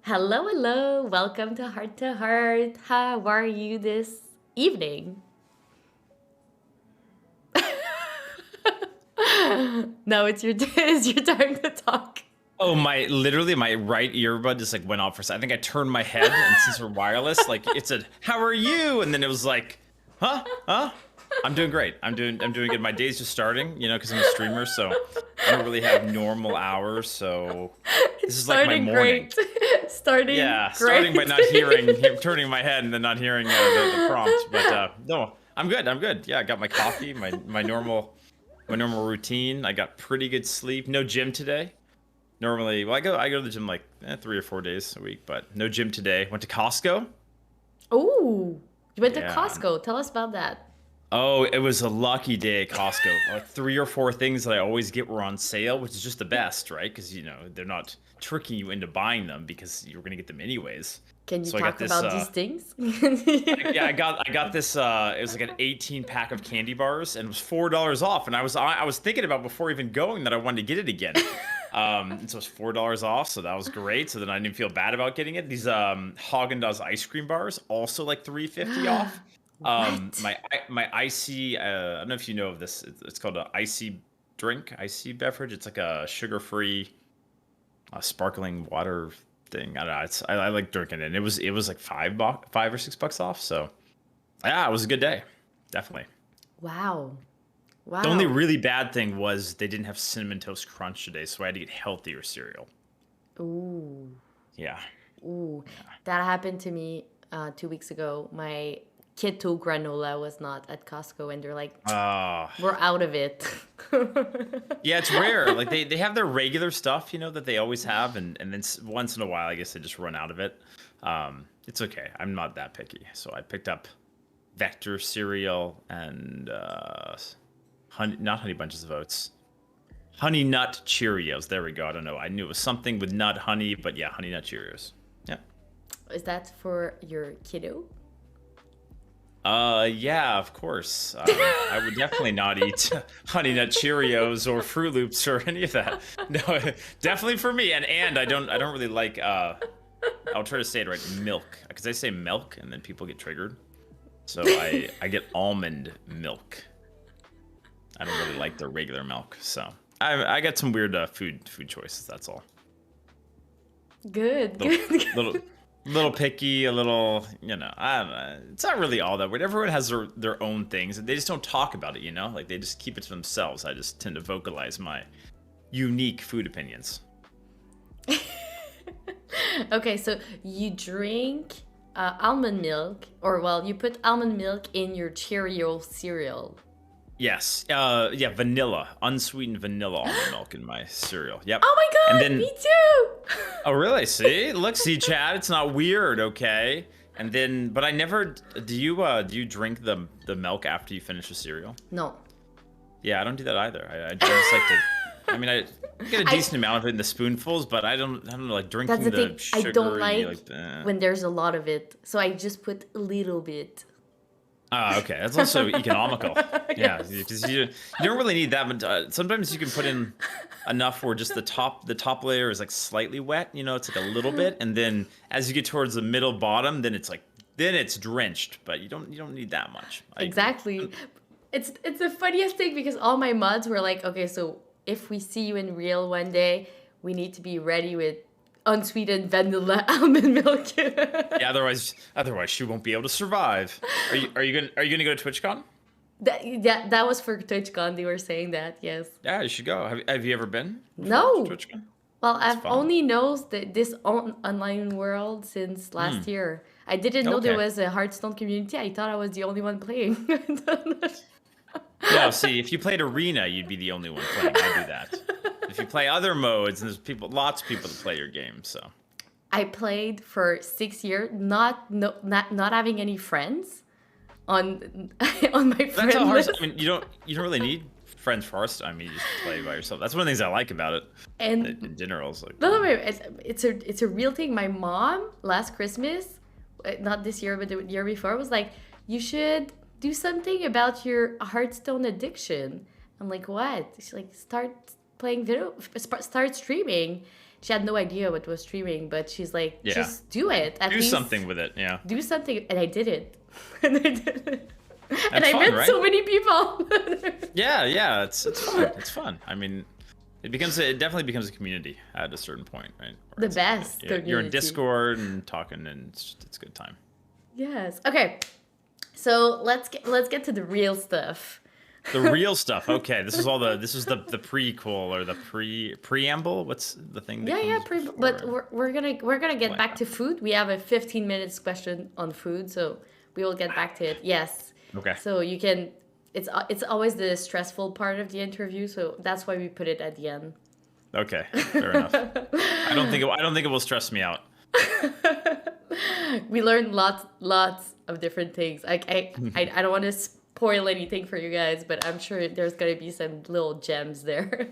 Hello, hello. Welcome to Heart to Heart. How are you this evening? No, it's your time to talk. Oh, my right earbud just like went off for a second. I think I turned my head, and since we're wireless, like it said, "How are you?" And then it was like, "Huh? Huh?" I'm doing great. I'm doing good. My day's just starting, because I'm a streamer, so I don't really have normal hours. So It's this is like my starting morning. great. Starting Yeah, starting by great. not turning my head, and then not hearing the prompt. But no, I'm good. I'm good. Yeah, I got my coffee, my normal routine. I got pretty good sleep. No gym today. Normally, well, I go to the gym like 3 or 4 days a week, but no gym today. Went to Costco. Oh, you went to Yeah. Costco. Tell us about that. Oh, it was a lucky day at Costco. Like 3 or 4 things that I always get were on sale, which is just the best, right? Because they're not tricking you into buying them because you're gonna get them anyways. Can you So I got talk this. about these things? Yeah, I got this. It was like an 18 pack of candy bars, and it was $4 off. And I was thinking about before even going that I wanted to get it again. And so it was $4 off, so that was great. So then I didn't feel bad about getting it. These Haagen-Dazs ice cream bars also like 3.50 off. What? My icy. I don't know if you know of this. It's called an icy drink, icy beverage. It's like a sugar-free sparkling water thing. I don't know. I like drinking it. And it was like $5 or $6 off. So yeah, it was a good day, definitely. Wow. The only Wow. really bad thing was they didn't have cinnamon toast crunch today, so I had to get healthier cereal. Ooh. Yeah, Ooh, yeah. that happened to me 2 weeks ago. My keto granola was not at Costco, and they're like, Uh "We're out of it." yeah, it's rare. Like they have their regular stuff, that they always have, and then once in a while, I guess they just run out of it. It's okay. I'm not that picky, so I picked up Vector cereal and not Honey Bunches of Oats. Honey Nut Cheerios. There we go. I don't know. I knew it was something with nut honey, but yeah, Honey Nut Cheerios. Yeah. Is that for your kiddo? Yeah, of course. I would definitely not eat Honey Nut Cheerios or Fruit Loops or any of that. No, definitely for me. And I don't really like. I'll try to say it right. Milk, because I say milk and then people get triggered. So I get almond milk. I don't really like the regular milk. So I got some weird food choices. That's all. Good, Little good, little good. little picky, a little, I don't know. It's not really all that weird. Everyone has their own things, and they just don't talk about it, Like they just keep it to themselves. I just tend to vocalize my unique food opinions. Okay, so you drink almond milk, or well, you put almond milk in your Cheerio cereal. Yes. Yeah, vanilla, unsweetened vanilla almond milk in my cereal. Yep. Oh my And God, then, me too! oh really? See, look, see, Chad, it's not weird, okay? And then, but I never. Do you drink the milk after you finish the cereal? No. Yeah, I don't do that either. I just like to. I mean, I get a I decent amount of it in the spoonfuls, but I don't know, like That's the drinking thing. the I don't sugary like like the. when there's a lot of it. So I just put a little bit. Ah, okay. That's also economical. Yeah, Yes. because you don't really need that, but sometimes you can put in enough where just the top layer is like slightly wet. It's like a little bit, and then as you get towards the middle bottom, then it's drenched, but you don't need that much. I agree. Exactly. It's the funniest thing because all my mods were like, okay, so if we see you in real one day, we need to be ready with unsweetened vanilla almond milk. Yeah, otherwise she won't be able to survive. Are you gonna go to TwitchCon? that was for TwitchCon. They were saying that, yes. Yeah, you should go. Have you ever been before to No. TwitchCon? Well, It's I've fun. only knows this online world since last Hmm. year. I didn't know there Okay. was a Hearthstone community. I thought I was the only one playing. No, see, if you played Arena, you'd be the only one playing. I do that. If you play other modes, and there's lots of people that play your game, so I played for 6 years, not having any friends on on my that's how friend hard. list, I mean, you don't really need friends first. I mean, you just play by yourself. That's one of the things I like about it. In and general, it's like, no, no, wait, it's a real thing. My mom last Christmas, not this year, but the year before, was like, you should do something about your Hearthstone addiction. I'm like, what? She's like, start playing video, start streaming. she had no idea what was streaming, but she's like, Yeah. just do it. At Do least something with it. Yeah. do something, and I did it. And I did it. And That's I fun, met right? so many people. Yeah. It's fun. It's fun. I mean, it definitely becomes a community at a certain point, right? The best You're in community. Discord and talking, and it's a good time. Yes. Okay. So let's get to the real stuff. The real stuff. Okay, this is the prequel or the preamble. What's the thing? That But we're gonna get back to food. We have a 15 minutes question on food, so we will get back to it. Yes. Okay. So you can. It's always the stressful part of the interview, so that's why we put it at the end. Okay, fair enough. I don't think it will stress me out. We learned lots of different things. I don't want to spoil anything for you guys, but I'm sure there's gonna be some little gems there.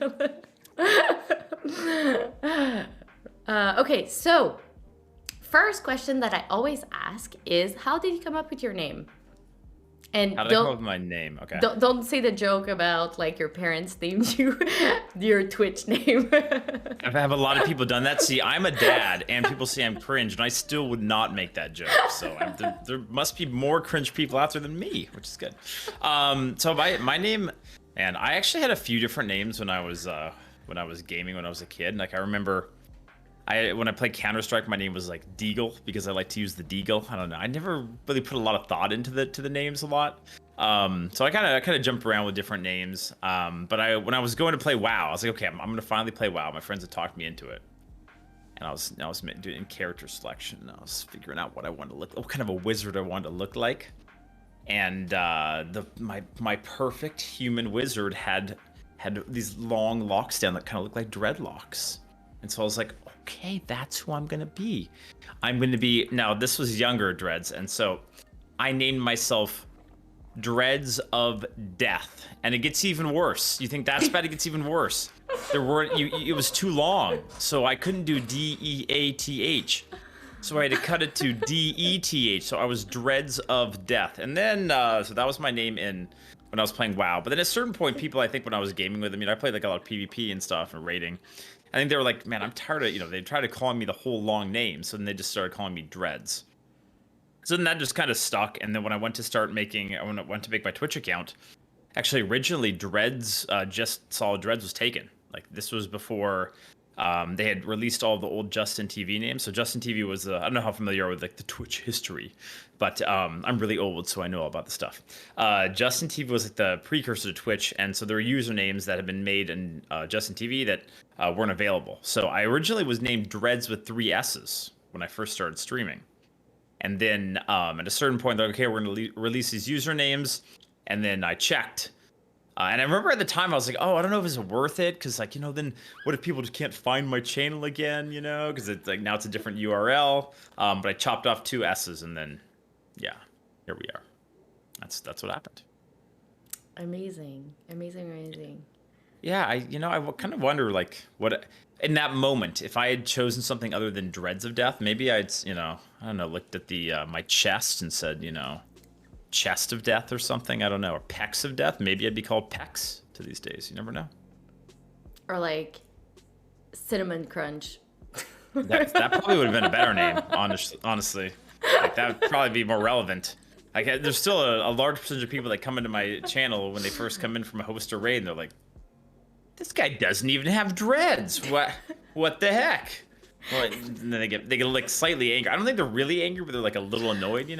Okay, so first question that I always ask is, how did you come up with your name? And How did I come up with my name? Okay. don't say the joke about like your parents named you your Twitch name. I've had a lot of people done that. See, I'm a dad, and people say I'm cringe, and I still would not make that joke. So there must be more cringe people out there than me, which is good. So my name, and I actually had a few different names when I was gaming when I was a kid. Like I remember, when I played Counter-Strike, my name was like Deagle because I like to use the Deagle. I don't know. I never really put a lot of thought into the names a lot. So I kind of jumped around with different names. But when I was going to play WoW, I was like, okay, I'm going to finally play WoW. My friends had talked me into it, and I was doing character selection. And I was figuring out what I wanted to look, what kind of a wizard I wanted to look like. And my perfect human wizard had these long locks down that kind of looked like dreadlocks. And so I was like, okay, that's who I'm going to be. Now this was younger Dreads, and so I named myself Dreads of Death. And it gets even worse. You think that's bad? It gets even worse. It was too long, so I couldn't do DEATH. So I had to cut it to DETH. So I was Dreads of Death. And then, so that was my name when I was playing WoW. But then at a certain point, people, I think when I was gaming with them, I played like a lot of PvP and stuff and raiding. I think they were like, man, I'm tired of, they tried to call me the whole long name. So then they just started calling me Dreads. So then that just kind of stuck. And then when I went to make my Twitch account, actually originally Dreads, just Solid Dreads was taken. Like this was before they had released all the old Justin TV names. So Justin TV was, I don't know how familiar you are with like the Twitch history, but I'm really old, so I know all about the stuff. Justin TV was like the precursor to Twitch, and so there were usernames that had been made in Justin TV that weren't available. So I originally was named Dreads with 3 S's when I first started streaming. And then at a certain point, they're like, okay, we're going to release these usernames. And then I checked. And I remember at the time, I was like, oh, I don't know if it's worth it. Because, like, then what if people just can't find my channel again, Because it's like now it's a different URL. But I chopped off 2 S's, and then, yeah, here we are. That's what happened. Amazing. Yeah, I kind of wonder, like, what in that moment, if I had chosen something other than Dreads of Death, maybe I'd, I don't know, looked at my chest and said, Chest of Death or something. I don't know, or Pecs of Death. Maybe I'd be called Pecs to these days. You never know. Or like Cinnamon Crunch. That probably would have been a better name, honestly. Like that would probably be more relevant. Like there's still a large percentage of people that come into my channel when they first come in from a host or raid, and they're like, this guy doesn't even have dreads. What the heck? Well, and then they get like slightly angry. I don't think they're really angry, but they're like a little annoyed,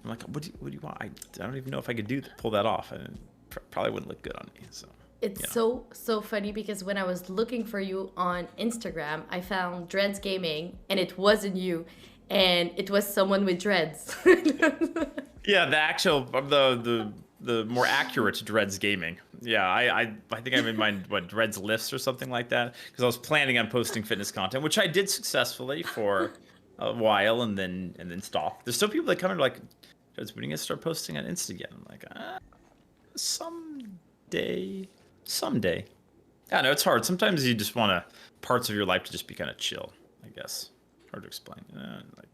I'm like, what do you want? I don't even know if I could pull that off, and it probably wouldn't look good on me. So it's so funny because when I was looking for you on Instagram, I found Dreads Gaming, and it wasn't you, and it was someone with dreads. Yeah, the actual the more accurate Dreads Gaming. Yeah, I think I made mine Dreads Lifts or something like that, because I was planning on posting fitness content, which I did successfully for a while, and then stopped. There's still people that come in like, Dreads, when are you gonna start posting on Insta again? I'm like, someday. I know it's hard. Sometimes you just want parts of your life to just be kind of chill, I guess. Hard to explain. Like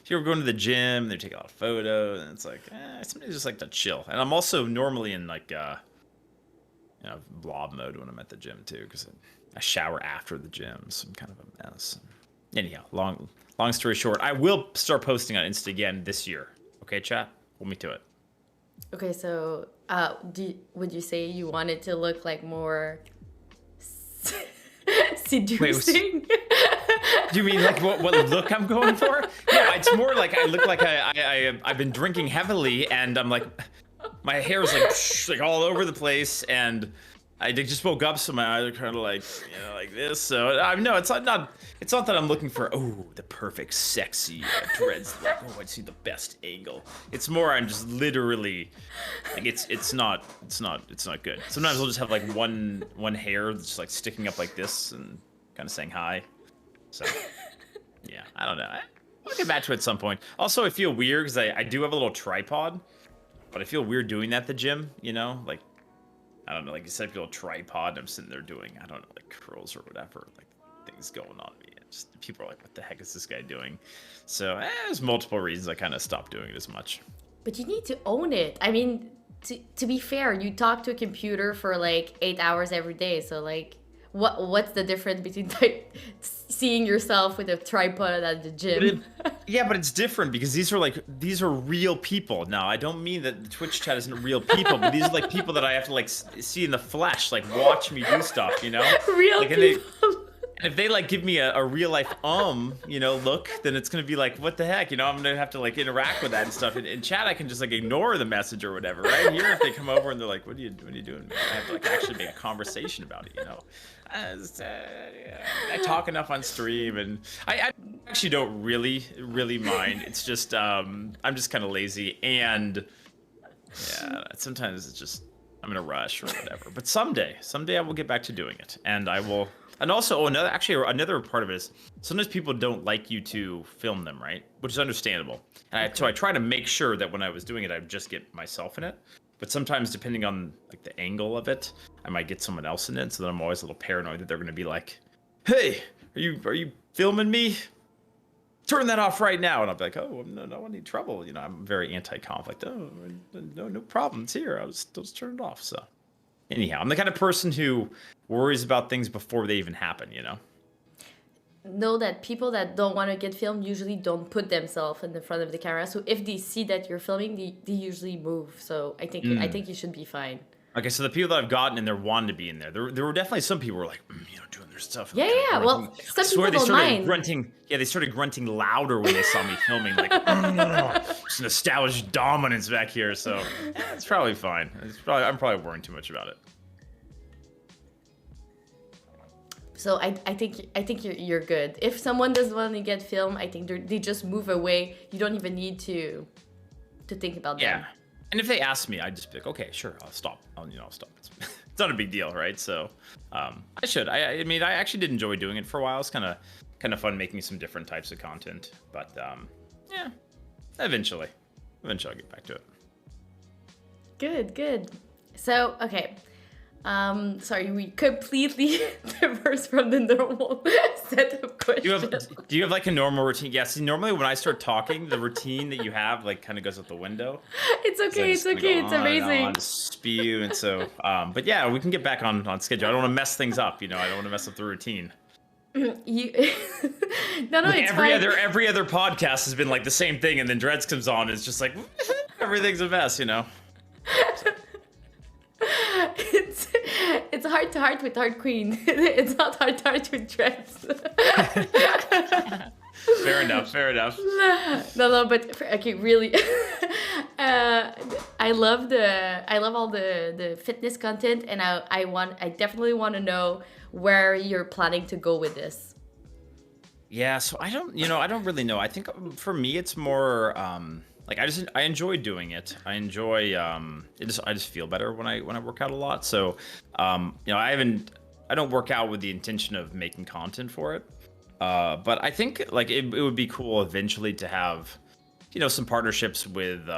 if you were going to the gym, they take a lot of photos, and it's like, somebody just like to chill. And I'm also normally in like blob mode when I'm at the gym too, because I shower after the gym, so I'm kind of a mess. Anyhow, long story short, I will start posting on Insta again this year. Okay, chat? Hold me to it. Okay, so would you say you want it to look like more seducing? Do you mean like what look I'm going for? Yeah, it's more like I look like I've been drinking heavily, and I'm like, my hair is like all over the place, and I just woke up, so my eyes are kind of like, like this. So no, it's not that I'm looking for the perfect sexy dreads. Like, I see the best angle. It's more I'm just literally like it's not good. Sometimes I'll just have like one hair that's just like sticking up like this and kind of saying hi. So yeah, I don't know. I'll get back to it at some point. Also, I feel weird because I do have a little tripod, but I feel weird doing that at the gym. Like. I don't know, like you said, a tripod. I'm sitting there doing, I don't know, like curls or whatever, like things going on me. People are like, what the heck is this guy doing? So there's multiple reasons I kind of stopped doing it as much. But you need to own it. I mean, to be fair, you talk to a computer for like 8 hours every day. So like, what's the difference between seeing yourself with a tripod at the gym? But it's different because these are real people. Now, I don't mean that the Twitch chat isn't real people, but these are like people that I have to like see in the flesh, like watch me do stuff, Real like, people. If they like give me a real life look, then it's gonna be like, what the heck, I'm gonna have to like interact with that and stuff. In chat, I can just like ignore the message or whatever. Right here, if they come over and they're like, what are you doing? I have to like actually make a conversation about it. I talk enough on stream, and I actually don't really mind. It's just I'm just kind of lazy, and yeah, sometimes it's just I'm in a rush or whatever. But someday I will get back to doing it, and I will. And also, another part of it is sometimes people don't like you to film them, right? Which is understandable. And so I try to make sure that when I was doing it, I would just get myself in it. But sometimes, depending on like the angle of it, I might get someone else in it. So then I'm always a little paranoid that they're going to be like, "Hey, are you filming me? Turn that off right now." And I'll be like, "Oh, no, I need trouble." I'm very anti-conflict. Oh, no problem. It's here. I'll just turn it off. So. Anyhow, I'm the kind of person who worries about things before they even happen, Know that people that don't want to get filmed usually don't put themselves in the front of the camera. So if they see that you're filming, they usually move. So I think you should be fine. Okay, so the people that I've gotten in there wanted to be in there. There were definitely some people who were like, doing their stuff. Yeah. Well, some people don't mind. Grunting. Yeah, they started grunting louder when they saw me filming. Like, it's an established dominance back here. So it's probably fine. I'm probably worrying too much about it. So I think you're good. If someone doesn't want to get filmed, I think they just move away. You don't even need to think about them. Yeah. And if they ask me, I'd just be like, okay, sure, I'll stop. I'll stop. It's not a big deal, right? So I should. I mean, I actually did enjoy doing it for a while. It's kind of fun making some different types of content. But yeah, eventually I'll get back to it. Good. So okay. Sorry, we completely diverse from the normal set of questions. Do you have like a normal routine? Yeah, see, normally when I start talking, the routine that you have like kind of goes out the window. It's okay, it's amazing. On spew, and so, but yeah, we can get back on schedule. I don't want to mess things up, I don't want to mess up the routine. No, like it's every other podcast has been like the same thing, and then Dreads comes on, and it's just like everything's a mess, So. It's heart to heart with Heart Queen. It's not heart to heart with Dreads. Fair enough. No, but okay, really. I love all the fitness content, and I definitely want to know where you're planning to go with this. Yeah, so I don't really know. I think for me it's more like I enjoy doing it. I enjoy I just feel better when I work out a lot. So I don't work out with the intention of making content for it. But I think like it would be cool eventually to have some partnerships with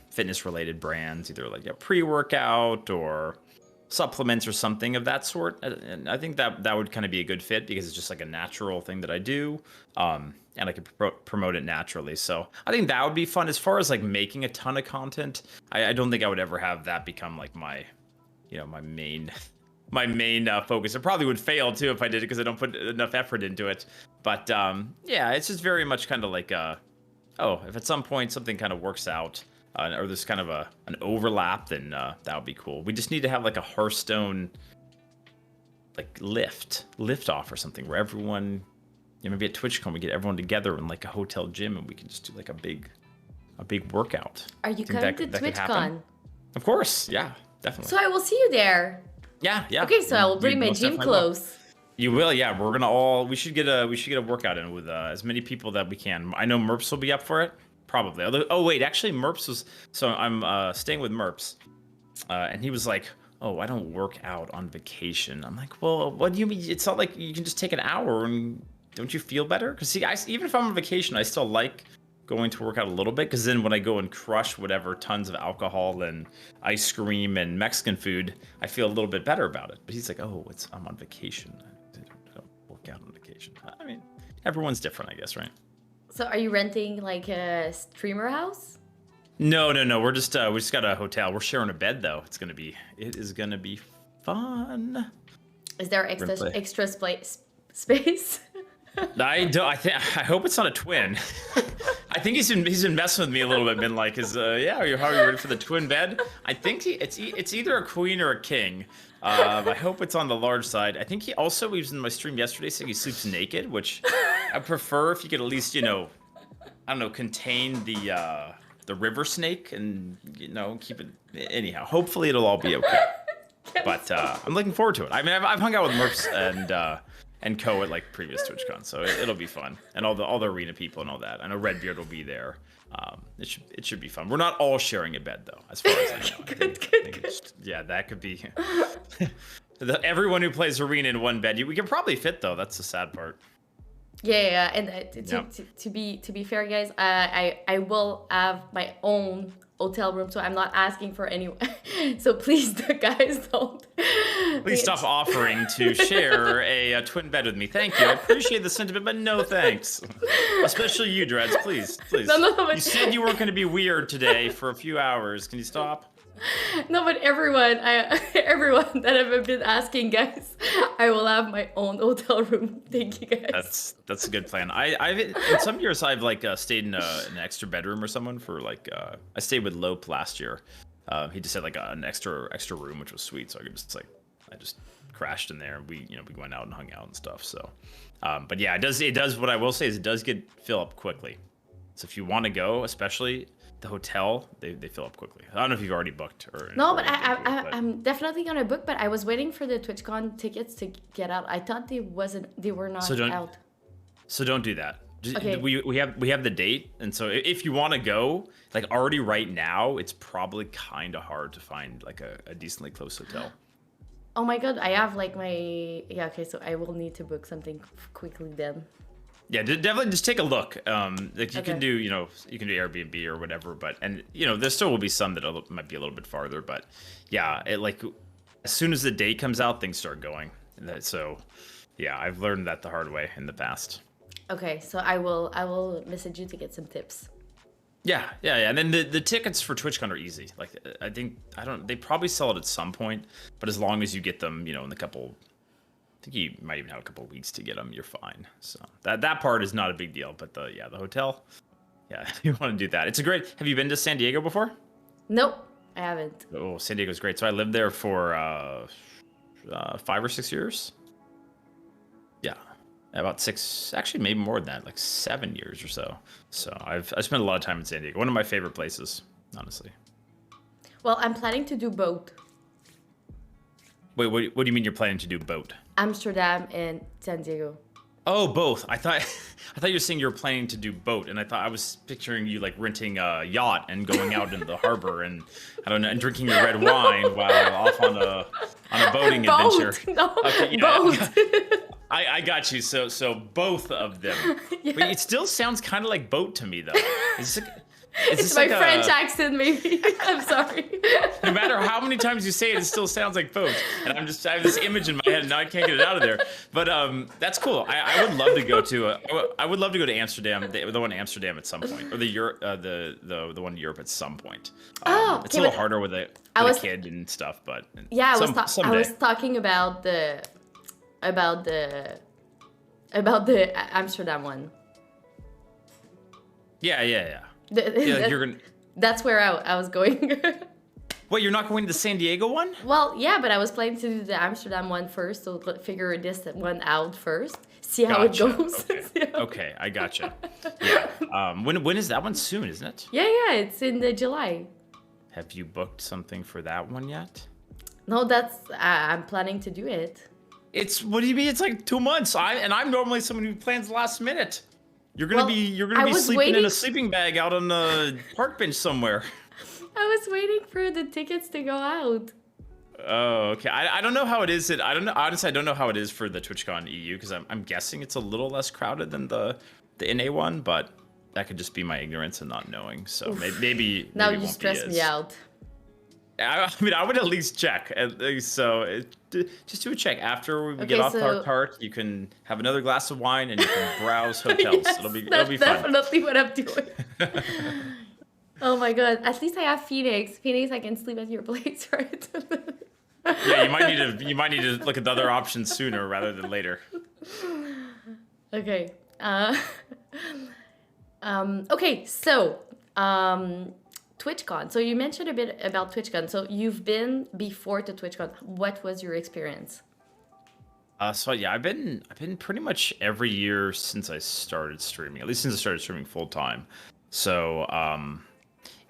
fitness related brands, either like a pre-workout or supplements or something of that sort. And I think that would kind of be a good fit because it's just like a natural thing that I do. And I could promote it naturally. So I think that would be fun. As far as like making a ton of content, I don't think I would ever have that become like my, my main my main focus. It probably would fail too if I did it because I don't put enough effort into it. But yeah, it's just very much kind of like if at some point something kind of works out or there's kind of an overlap, then that would be cool. We just need to have like a Hearthstone like lift off or something where everyone, maybe at TwitchCon we get everyone together in like a hotel gym and we can just do like a big workout. Are you coming to TwitchCon? Of course, yeah, definitely. So I will see you there. Yeah. Okay, so I will bring my gym clothes. You will, yeah. We're gonna we should get a workout in with as many people that we can. I know Merps will be up for it, probably. Although, oh wait, actually Merps was. So I'm staying with Merps, and he was like, "Oh, I don't work out on vacation." I'm like, "Well, what do you mean? It's not like you can just take an hour and don't you feel better?" Because see, even if I'm on vacation, I still like going to work out a little bit, because then when I go and crush whatever tons of alcohol and ice cream and Mexican food, I feel a little bit better about it. But he's like, "Oh, I'm on vacation. I don't work out on vacation." I mean, everyone's different, I guess, right? So are you renting like a streamer house? No. We just got a hotel. We're sharing a bed though. It is gonna be fun. Is there extra space? I hope it's not a twin. I think he's been messing with me a little bit. Been like, are you ready for the twin bed? I think it's either a queen or a king. I hope it's on the large side. I think he was in my stream yesterday saying he sleeps naked, which I prefer if you could at least, I don't know, contain the river snake and keep it. Anyhow, hopefully it'll all be okay. But I'm looking forward to it. I mean, I've hung out with Merps and Co at like previous TwitchCon, so it'll be fun, and all the arena people and all that. I know Redbeard will be there. It should be fun. We're not all sharing a bed though, as far as I know. Good. Yeah, that could be. Everyone who plays arena in one bed, we can probably fit though. That's the sad part. Yeah, and to be fair, guys, I will have my own hotel room, so I'm not asking for anyone. So please, the guys, don't. Please stop offering to share a twin bed with me. Thank you. I appreciate the sentiment, but no thanks. Especially you, Dreads. Please. No, but... You said you weren't going to be weird today for a few hours. Can you stop? No, but everyone that I've been asking, guys, I will have my own hotel room. Thank you, guys. That's a good plan. I've in some years I've like stayed in an extra bedroom or someone for like I stayed with Lope last year. He just had like an extra room, which was sweet. So I just crashed in there and we went out and hung out and stuff. So, but yeah, it does. What I will say is it does fill up quickly. So if you want to go, especially the hotel, they fill up quickly. I don't know if you've already booked or no, but I'm definitely gonna book. But I was waiting for the TwitchCon tickets to get out. I thought they were not out. So don't do that. Okay. We have the date, and so if you want to go, like already right now, it's probably kind of hard to find like a decently close hotel. Oh my god, I have like okay, so I will need to book something quickly then. Yeah, definitely just take a look. Like you can do, you can do Airbnb or whatever, and there still will be some that might be a little bit farther, but yeah, as soon as the date comes out, things start going. So yeah, I've learned that the hard way in the past. Okay, so I will message you to get some tips. Yeah, and then the tickets for TwitchCon are easy. Like they probably sell it at some point, but as long as you get them, in the couple. I think you might even have a couple of weeks to get them. You're fine. So that part is not a big deal. But the hotel, yeah, you want to do that. It's a great. Have you been to San Diego before? Nope, I haven't. Oh, San Diego's great. So I lived there for 5 or 6 years. Yeah, about 6. Actually, maybe more than that. Like 7 years or so. So I spent a lot of time in San Diego. One of my favorite places, honestly. Well, I'm planning to do both. Wait, what do you mean you're planning to do both? Amsterdam and San Diego. Oh, both. I thought you were saying you were planning to do boat, and I was picturing you like renting a yacht and going out into the harbor and and drinking your red wine while off on a boating adventure. No, okay, boat. I got you. So both of them. Yeah. But it still sounds kind of like boat to me though. Is It's this my like French a? accent, maybe. I'm sorry. No matter how many times you say it, it still sounds like both. And I have this image in my head, and now I can't get it out of there. But that's cool. I would love to go to I would love to go to Amsterdam, the one in Amsterdam at some point, or the Europe, the one in Europe at some point. Oh, It's okay, a little but harder with I was a kid and stuff, but yeah, I someday. was talking about the Amsterdam one. Yeah. The- You're gonna. that's where I was going. What? You're not going to the San Diego one? Well, yeah, but I was planning to do the Amsterdam one first, so figure this one out first, see how it Gotcha. goes. Okay. Yeah. Okay, I gotcha. Yeah. When is that one? Soon, isn't it? Yeah, it's in July. Have you booked something for that one yet? No, that's I'm planning to do it. It's what do you mean? It's like 2 months. I'm normally someone who plans last minute. Well, You're I gonna be was sleeping in waiting- a sleeping bag out on the park bench somewhere. I was waiting for the tickets to go out. Oh, okay. I don't know how it is. I don't know. Honestly, I don't know how it is for the TwitchCon EU because I'm guessing it's a little less crowded than the NA one, but that could just be my ignorance and not knowing. So maybe Now maybe it you won't stress be me as- out. I mean, I would at least check. At least, just do a check after we Okay, get off our so- cart. You can have another glass of wine and you can browse hotels. Yes, it'll be that's fun. definitely what I'm doing. Oh my god! At least I have Phoenix. Phoenix, I can sleep at your place, right? Yeah, you might need to look at the other options sooner rather than later. Okay. Okay. So, TwitchCon. So you mentioned a bit about TwitchCon. So you've been before to TwitchCon. What was your experience? So yeah, I've been pretty much every year since I started streaming. At least since I started streaming full time. So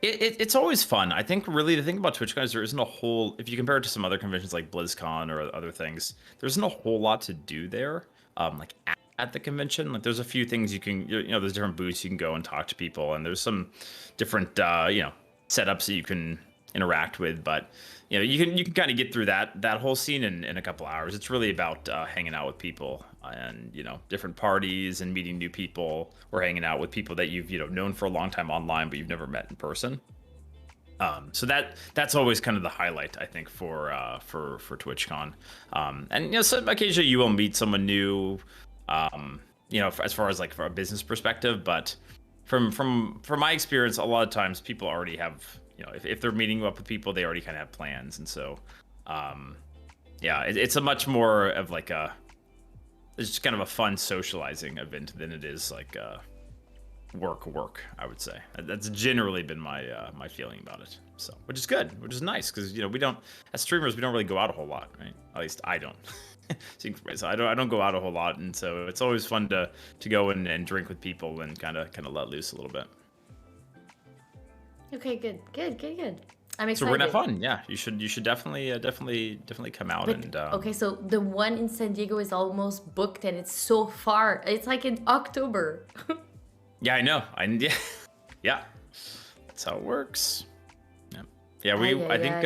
it's always fun. I think really the thing about TwitchCon is there isn't a whole, if you compare it to some other conventions like BlizzCon or other things, there isn't a whole lot to do there. Like at the convention, like there's a few things you can, there's different booths you can go and talk to people, and there's some different, setups that you can interact with, but you can kind of get through that whole scene in a couple hours. It's really about hanging out with people and different parties and meeting new people, or hanging out with people that you've known for a long time online but you've never met in person. So that's always kind of the highlight, I think, for TwitchCon. And so occasionally you will meet someone new, as far as like from a business perspective, but from my experience, a lot of times people already have, if they're meeting up with people, they already kind of have plans. And so, it's a much more of like it's just kind of a fun socializing event than it is like work, I would say. That's generally been my my feeling about it. So, which is good, which is nice, because we don't, as streamers, we don't really go out a whole lot, right? At least I don't. So I don't go out a whole lot, and so it's always fun to go and drink with people and kind of let loose a little bit. Okay, good. I'm excited. So we're gonna have fun. Yeah, you should definitely come out. But, and okay, so the one in San Diego is almost booked, and it's so far. It's like in October. Yeah, I know. Yeah, that's how it works. Yeah. I think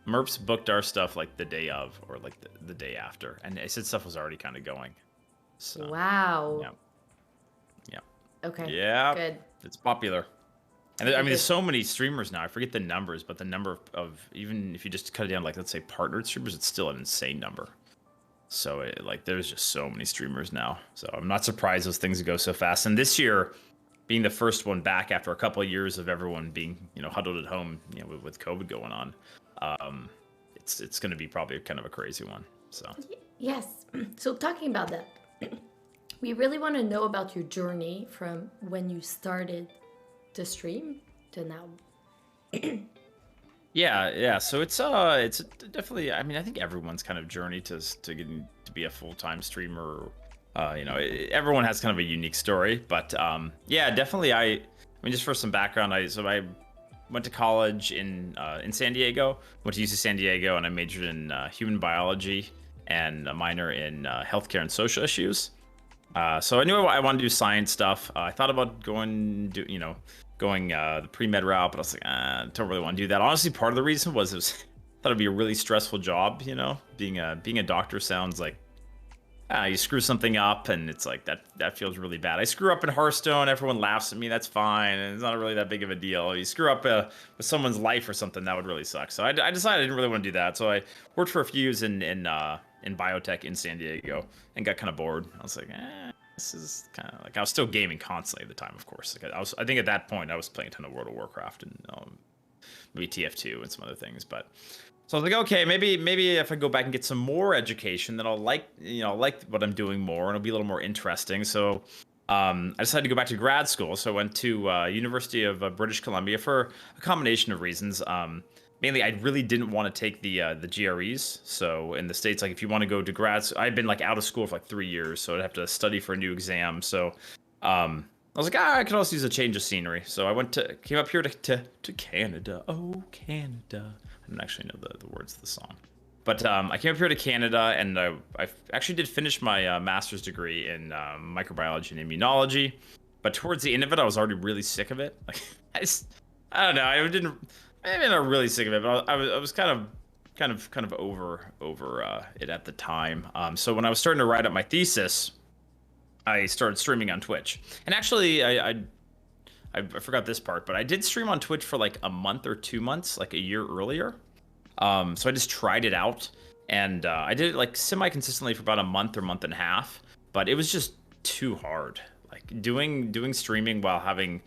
Merps booked our stuff like the day of, or like the day after, and they said stuff was already kind of going. So Wow. Yeah. Okay. Yeah. Good. It's popular. And I mean, there's so many streamers now. I forget the numbers, but the number of even if you just cut it down, like let's say partnered streamers, it's still an insane number. So there's just so many streamers now. So I'm not surprised those things go so fast. And this year, being the first one back after a couple of years of everyone being huddled at home, with COVID going on, it's going to be probably kind of a crazy one. So Yes. So talking about that, we really want to know about your journey from when you started to stream to now. Yeah. So it's definitely. I mean, I think everyone's kind of journey to getting to be a full-time streamer. Everyone has kind of a unique story, but yeah, definitely. I mean, just for some background, I went to college in San Diego. Went to UC San Diego, and I majored in human biology and a minor in healthcare and social issues. So I knew I wanted to do science stuff. I thought about going the pre-med route, but I was like, I don't really want to do that. Honestly, part of the reason was I thought it'd be a really stressful job. Being a doctor sounds like, you screw something up, and it's like that feels really bad. I screw up in Hearthstone, everyone laughs at me, that's fine, and it's not really that big of a deal. You screw up with someone's life or something, that would really suck. So I decided I didn't really want to do that. So I worked for a few years in biotech in San Diego and got kind of bored. I was like, this is kind of like, I was still gaming constantly at the time, of course. Like I think at that point I was playing a ton of World of Warcraft and maybe TF2 and some other things, but. So I was like, okay, maybe if I go back and get some more education, then I'll like what I'm doing more, and it'll be a little more interesting. So I decided to go back to grad school. So I went to University of British Columbia for a combination of reasons. Mainly, I really didn't want to take the GREs. So in the States, like if you want to go to grad, I've been like out of school for like 3 years, so I'd have to study for a new exam. So I was like, I could also use a change of scenery. So I came up here to Canada. Oh, Canada. I don't actually know the words of the song. But I came up here to Canada, and I actually did finish my master's degree in microbiology and immunology. But towards the end of it, I was already really sick of it. Like, I don't know. Maybe not really sick of it, but I was kind of over it at the time. So when I was starting to write up my thesis, I started streaming on Twitch. And actually, I forgot this part, but I did stream on Twitch for like a month or 2 months, like a year earlier. So I just tried it out, and I did it like semi-consistently for about a month or month and a half, but it was just too hard. Like doing streaming while having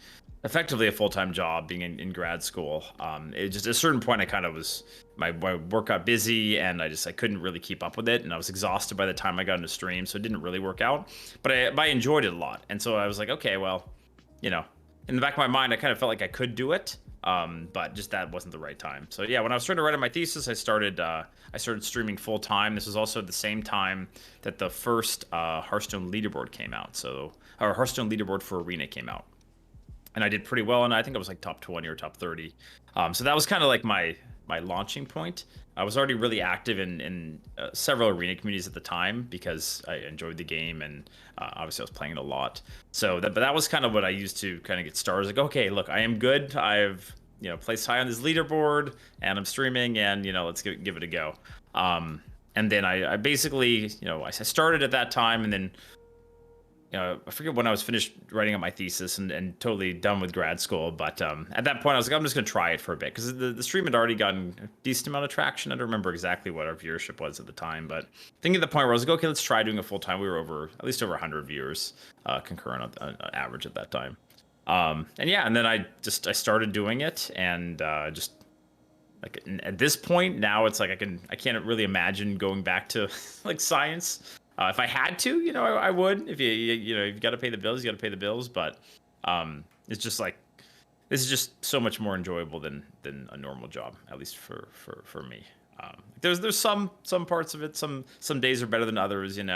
effectively a full-time job, being in grad school. It just at a certain point, I kind of was, my work got busy, and I couldn't really keep up with it, and I was exhausted by the time I got into stream, so it didn't really work out. But I enjoyed it a lot, and so I was like, okay, well, in the back of my mind, I kind of felt like I could do it, but just that wasn't the right time. So yeah, when I was starting to write my thesis, I started streaming full time. This was also at the same time that the first Hearthstone leaderboard came out. So our Hearthstone leaderboard for Arena came out, and I did pretty well. And I think I was like top 20 or top 30. So that was kind of like my launching point. I was already really active in several Arena communities at the time because I enjoyed the game, and obviously I was playing it a lot. So but that was kind of what I used to kind of get started. Like, okay, look, I am good. I've placed high on this leaderboard, and I'm streaming, and let's give it a go. And then I basically I started at that time, and then I forget when I was finished writing up my thesis and totally done with grad school. But at that point, I was like, I'm just going to try it for a bit, because the stream had already gotten a decent amount of traction. I don't remember exactly what our viewership was at the time, but thinking at the point where I was like, okay, let's try doing a full time. We were at least over 100 viewers concurrent on average at that time. And yeah, and then I started doing it, and just like at this point now, it's like I can't really imagine going back to like science. If I had to, I would. If you've got to pay the bills, you got to pay the bills. But it's just like, this is just so much more enjoyable than a normal job, at least for me. There's some parts of it. Some days are better than others, and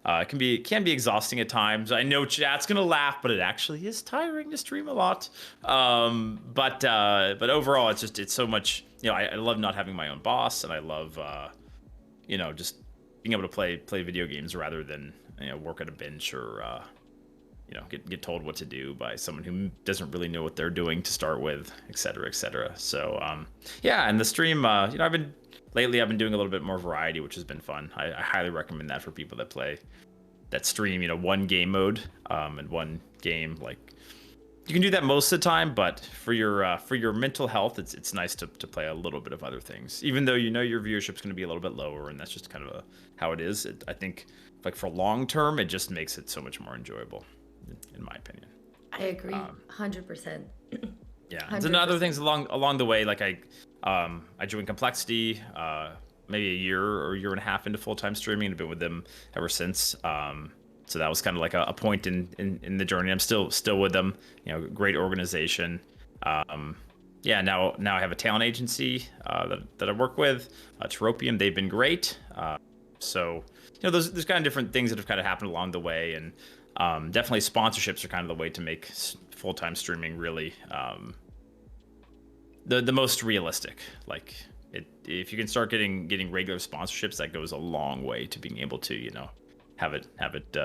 it can be exhausting at times. I know chat's gonna laugh, but it actually is tiring to stream a lot. But overall, it's so much. I love not having my own boss, and I love just being able to play video games rather than work at a bench or get told what to do by someone who doesn't really know what they're doing to start with, et cetera, et cetera. So yeah, and the stream, I've been doing a little bit more variety, which has been fun. I highly recommend that for people that stream one game mode and one game. Like, you can do that most of the time, but for your mental health, it's nice to play a little bit of other things, even though your viewership's going to be a little bit lower, and that's just kind of how it is. I think like for long term, it just makes it so much more enjoyable, in my opinion. I agree, 100%. Yeah, and then other things along the way, like I joined Complexity maybe a year or year and a half into full-time streaming, and I've been with them ever since. So that was kind of like a point in the journey. I'm still with them. Great organization. Yeah, now I have a talent agency that I work with, Tropium. They've been great. So there's kind of different things that have kind of happened along the way, and definitely sponsorships are kind of the way to make full-time streaming really the most realistic. Like, if you can start getting regular sponsorships, that goes a long way to being able to have it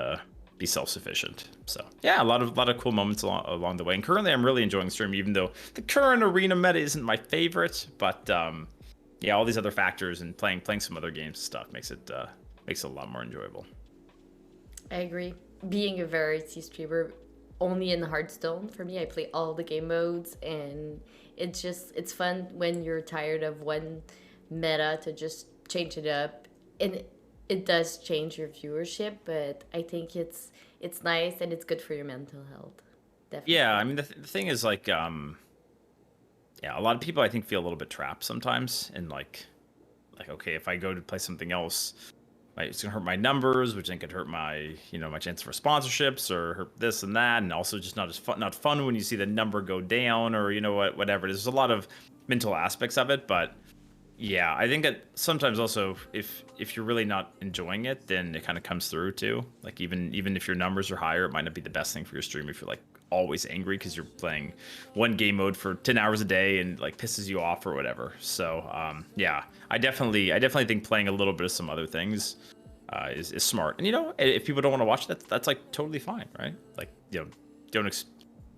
be self-sufficient. So yeah, a lot of cool moments along the way. And currently, I'm really enjoying the stream, even though the current arena meta isn't my favorite. But yeah, all these other factors and playing some other games and stuff makes it a lot more enjoyable. I agree. Being a variety streamer, only in Hearthstone, for me, I play all the game modes, and it's fun when you're tired of one meta to just change it up. And it does change your viewership, but I think it's nice and it's good for your mental health. Yeah, Definitely. I mean the thing is like yeah, a lot of people I think feel a little bit trapped sometimes and like okay, if I go to play something else, it's gonna hurt my numbers, which then could hurt my my chance for sponsorships or hurt this and that, and also just not fun when you see the number go down or whatever. There's a lot of mental aspects of it, but yeah, I think that sometimes also if you're really not enjoying it, then it kind of comes through too. Like even if your numbers are higher, it might not be the best thing for your stream if you're like always angry because you're playing one game mode for 10 hours a day and like pisses you off or whatever. So yeah, I definitely think playing a little bit of some other things is smart. And if people don't want to watch that, that's like totally fine, right? Like don't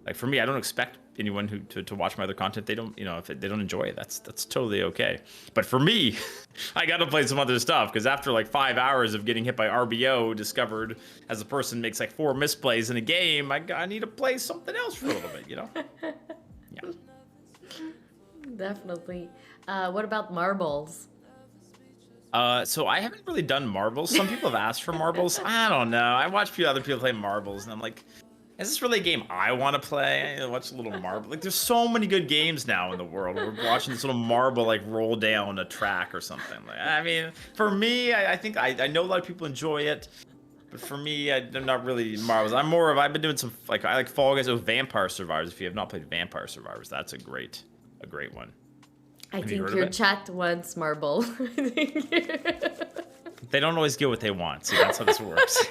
like for me, I don't expect anyone to watch my other content. They don't, if they don't enjoy it, that's totally okay. But for me, I got to play some other stuff because after like 5 hours of getting hit by RBO, discovered as a person makes like 4 misplays in a game, I need to play something else for a little bit. Yeah. Definitely. What about marbles? So I haven't really done marbles. Some people have asked for marbles. I don't know. I watch a few other people play marbles, and I'm like, is this really a game I want to play? I watch a little marble. Like, there's so many good games now in the world. We're watching this little marble like roll down a track or something. Like, I mean, for me, I think I know a lot of people enjoy it, but for me, I'm not really marbles. I've been doing some like I like Fall Guys with Vampire Survivors. If you have not played Vampire Survivors, that's a great one. I Have you think heard of your it? chat wants marble. I think- They don't always get what they want. See, that's how this works.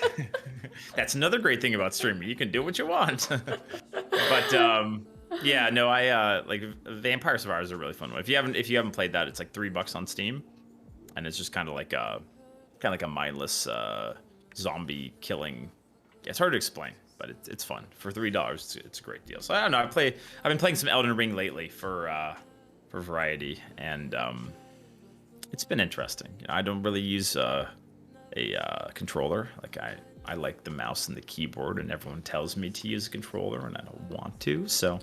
That's another great thing about streaming. You can do what you want. But yeah, no, I like Vampire Survivors is a really fun one. If you haven't played that, it's like $3 on Steam, and it's just kind of like a mindless zombie killing. Yeah, it's hard to explain, but it's fun for $3. It's a great deal. So I don't know. I've been playing some Elden Ring lately for variety, and it's been interesting. I don't really use a controller. Like I like the mouse and the keyboard, and everyone tells me to use a controller, and I don't want to. So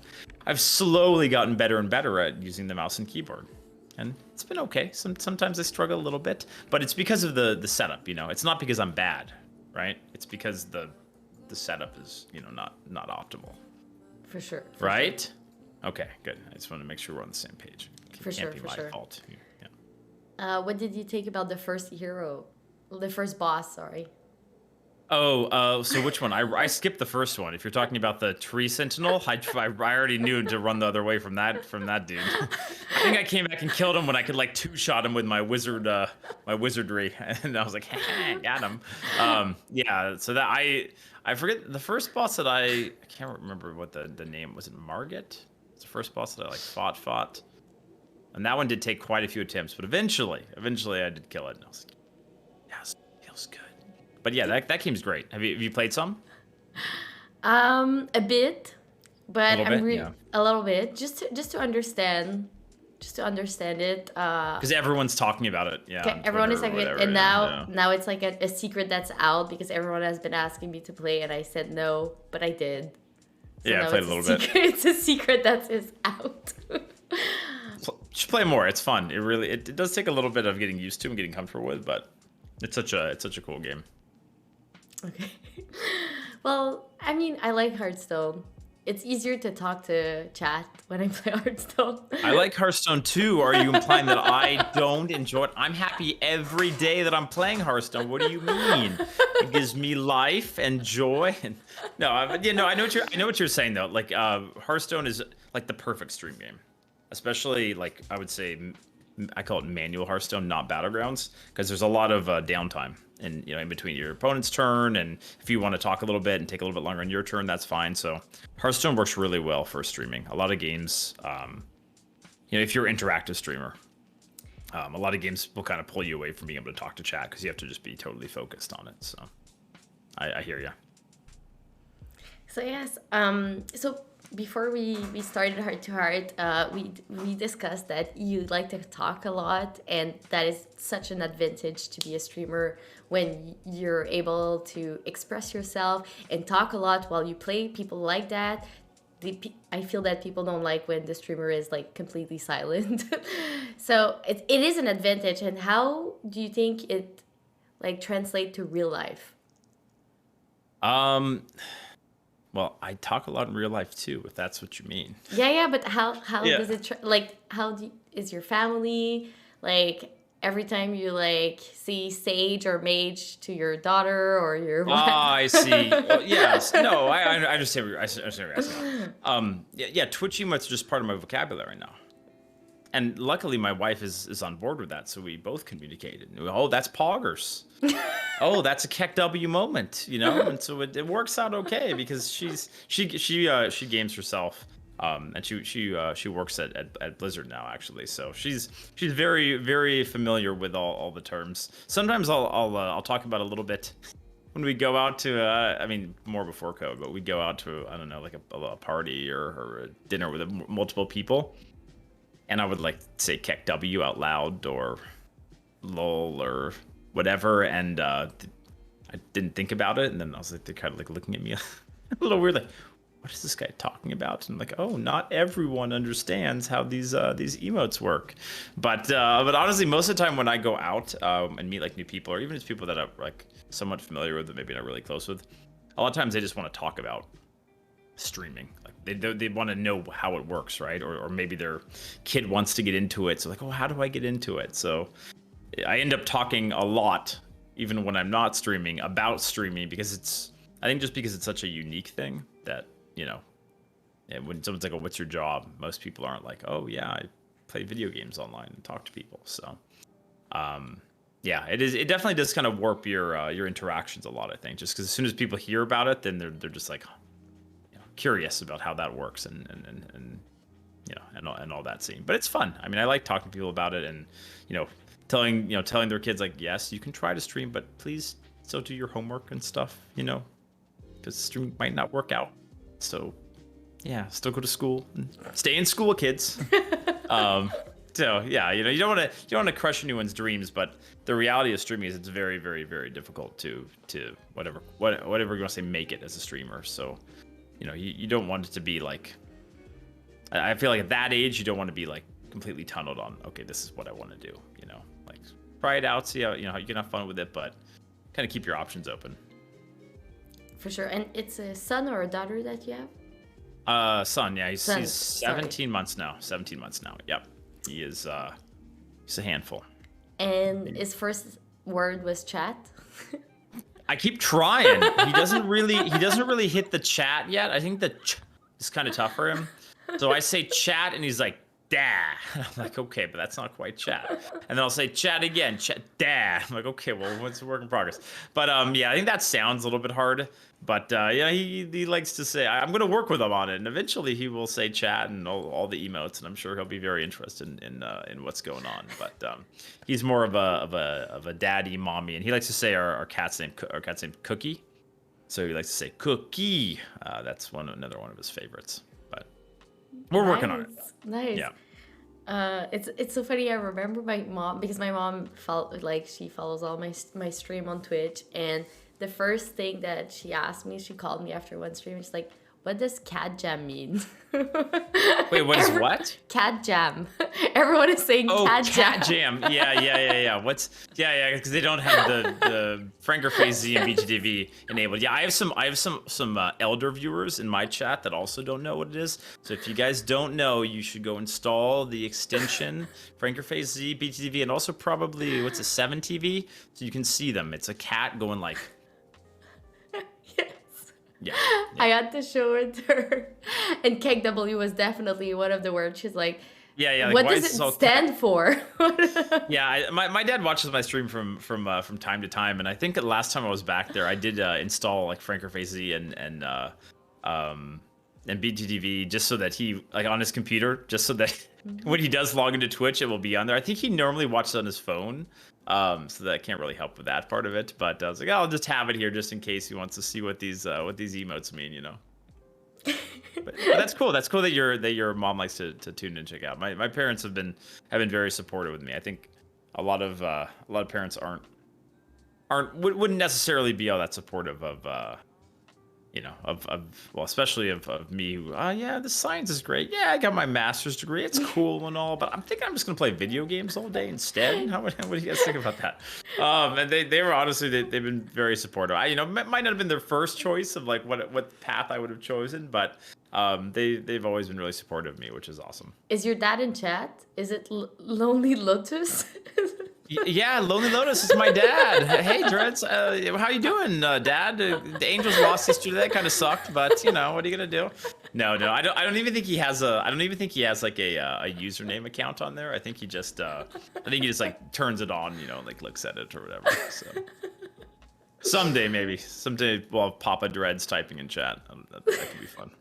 I've slowly gotten better and better at using the mouse and keyboard, and it's been okay. Sometimes I struggle a little bit, but it's because of the setup. It's not because I'm bad, right? It's because the setup is not optimal, for sure. For sure. right? Okay, good. I just want to make sure we're on the same page. It For can't sure. be For my sure. fault. Yeah. What did you think about the first hero? The first boss, sorry. Oh, so which one? I skipped the first one. If you're talking about the tree sentinel, I already knew to run the other way from that dude. I think I came back and killed him when I could like two-shot him with my wizardry, and I was like, got him. Yeah. So that I forget the first boss that I can't remember what the name was. It Margit? It's the first boss that I like fought, and that one did take quite a few attempts, but eventually I did kill it, and I was like, yes, feels good. But yeah, that game's great. Have you played some? A bit, A but little bit, yeah. a little bit, just to understand, it. Because everyone's talking about it, yeah, Okay, on everyone Twitter is or like, whatever. and Yeah, now yeah. now it's like a secret that's out because everyone has been asking me to play, and I said no, but I did. So Yeah, I now played it's a little bit. secret. It's a secret that is out. Just play more. It's fun. It does take a little bit of getting used to and getting comfortable with, but it's such a cool game. Okay. Well, I mean, I like Hearthstone. It's easier to talk to chat when I play Hearthstone. I like Hearthstone too. Are you implying that I don't enjoy it? I'm happy every day that I'm playing Hearthstone. What do you mean? It gives me life and joy. And no, I know what you're saying though. Like Hearthstone is like the perfect stream game, especially like I would say I call it manual Hearthstone, not battlegrounds, because there's a lot of downtime in between your opponent's turn, and if you want to talk a little bit and take a little bit longer on your turn, that's fine. So Hearthstone works really well for streaming. A lot of games, if you're an interactive streamer, a lot of games will kind of pull you away from being able to talk to chat because you have to just be totally focused on it. So I hear you. So yes, so before we started Heart to Heart, we discussed that you like to talk a lot, and that is such an advantage to be a streamer when you're able to express yourself and talk a lot while you play. People like that. I feel that people don't like when the streamer is like completely silent. So it is an advantage. And how do you think it like translate to real life? Um, well, I talk a lot in real life too, if that's what you mean. Yeah, but how Yeah. does it like how is your family like every time you like see Sage or Mage to your daughter or your Ah, I see. Well, yes. what? No, I understand what I understand what you're asking. Yeah, Twitch emotes are just part of my vocabulary now. And luckily, my wife is on board with that, so we both communicated. Oh, that's poggers. Oh, that's a Keck W moment, you know. And so it works out okay because she games herself, and she works at Blizzard now actually. So she's very very familiar with all the terms. Sometimes I'll talk about a little bit when we go out to I mean more before code, but we go out to I don't know like a party or a dinner with multiple people. And I would like say Keck W out loud or lol or whatever, and I didn't think about it, and then I was like, they're kind of like looking at me a little weird, like, what is this guy talking about? And I'm like, oh, not everyone understands how these emotes work, but honestly, most of the time when I go out and meet like new people, or even just people that I'm like somewhat familiar with, but maybe not really close with, a lot of times they just want to talk about streaming. Like they want to know how it works, right? Or maybe their kid wants to get into it, so like, oh, how do I get into it? So I end up talking a lot even when I'm not streaming about streaming, because I think just because it's such a unique thing that, you know, and when someone's like, oh, what's your job, most people aren't like, oh yeah, I play video games online and talk to people. So yeah, it definitely does kind of warp your interactions a lot, I think, just because as soon as people hear about it, then they're just like curious about how that works and you know and all that scene. But it's fun. I mean, I like talking to people about it, and telling their kids like, yes, you can try to stream, but please still do your homework and stuff, because streaming might not work out. So yeah, still go to school and stay in school, kids. So yeah, you don't want to crush anyone's dreams, but the reality of streaming is it's very very very difficult to whatever you want to say, make it as a streamer. So you don't want it to be like, I feel like at that age, you don't want to be like completely tunneled on, okay, this is what I want to do, like try it out, see how, how you can have fun with it, but kind of keep your options open. For sure. And it's a son or a daughter that you have? Son, yeah, he's 17 sorry. months now. 17 months now. Yep. He is, he's a handful. And his first word was chat? I keep trying. He doesn't really hit the chat yet. I think the ch is kind of tough for him. So I say chat and he's like, "Dah." I'm like, okay, but that's not quite chat. And then I'll say chat again, chat, "Dah." I'm like, okay, well, what's a work in progress? But yeah, I think that sounds a little bit hard. But yeah, he likes to say, I'm going to work with him on it, and eventually he will say chat and all the emotes, and I'm sure he'll be very interested in what's going on. But he's more of a daddy, mommy, and he likes to say our cat's name Cookie. So he likes to say Cookie. That's another one of his favorites. But we're working on it. Nice. Yeah. It's so funny. I remember my mom, because my mom she follows all my stream on Twitch, and the first thing that she asked me, she called me after one stream, and she's like, "What does cat jam mean?" Wait, what is what? Cat jam. Everyone is saying cat jam. Yeah. Yeah, because they don't have the Franker Phase Z and BTTV enabled. Yeah, I have some elder viewers in my chat that also don't know what it is. So if you guys don't know, you should go install the extension Franker Phase Z, BTTV, and also probably 7 TV, so you can see them. It's a cat going like. Yeah. I had to show it to her. And KW was definitely one of the words. She's like, yeah. Like, what does it stand for? Yeah, my dad watches my stream from time to time, and I think the last time I was back there, I did install like Franker Phase Z and BTTV just so that he, like, on his computer, just so that when he does log into Twitch, it will be on there. I think he normally watches on his phone. So that can't really help with that part of it, but I was like, I'll just have it here just in case he wants to see what these emotes mean, But that's cool. That's cool that your mom likes to tune in and check out. My parents have been very supportive with me. I think a lot of parents wouldn't necessarily be all that supportive of well, especially of me who, yeah, the science is great. Yeah, I got my master's degree. It's cool and all, but I'm thinking I'm just gonna play video games all day instead. What do you guys think about that? And they were honestly, they've been very supportive. Might not have been their first choice of like what path I would have chosen, but they've always been really supportive of me, which is awesome. Is your dad in chat? Is it Lonely Lotus? Yeah, Lonely Lotus is my dad. Hey, Dreads, how you doing, Dad? The Angels lost yesterday. That kind of sucked, but what are you gonna do? No, I don't even think he has I don't even think he has like a username account on there. I think he just like turns it on, like looks at it or whatever. So someday we'll have Papa Dreads typing in chat. That could be fun.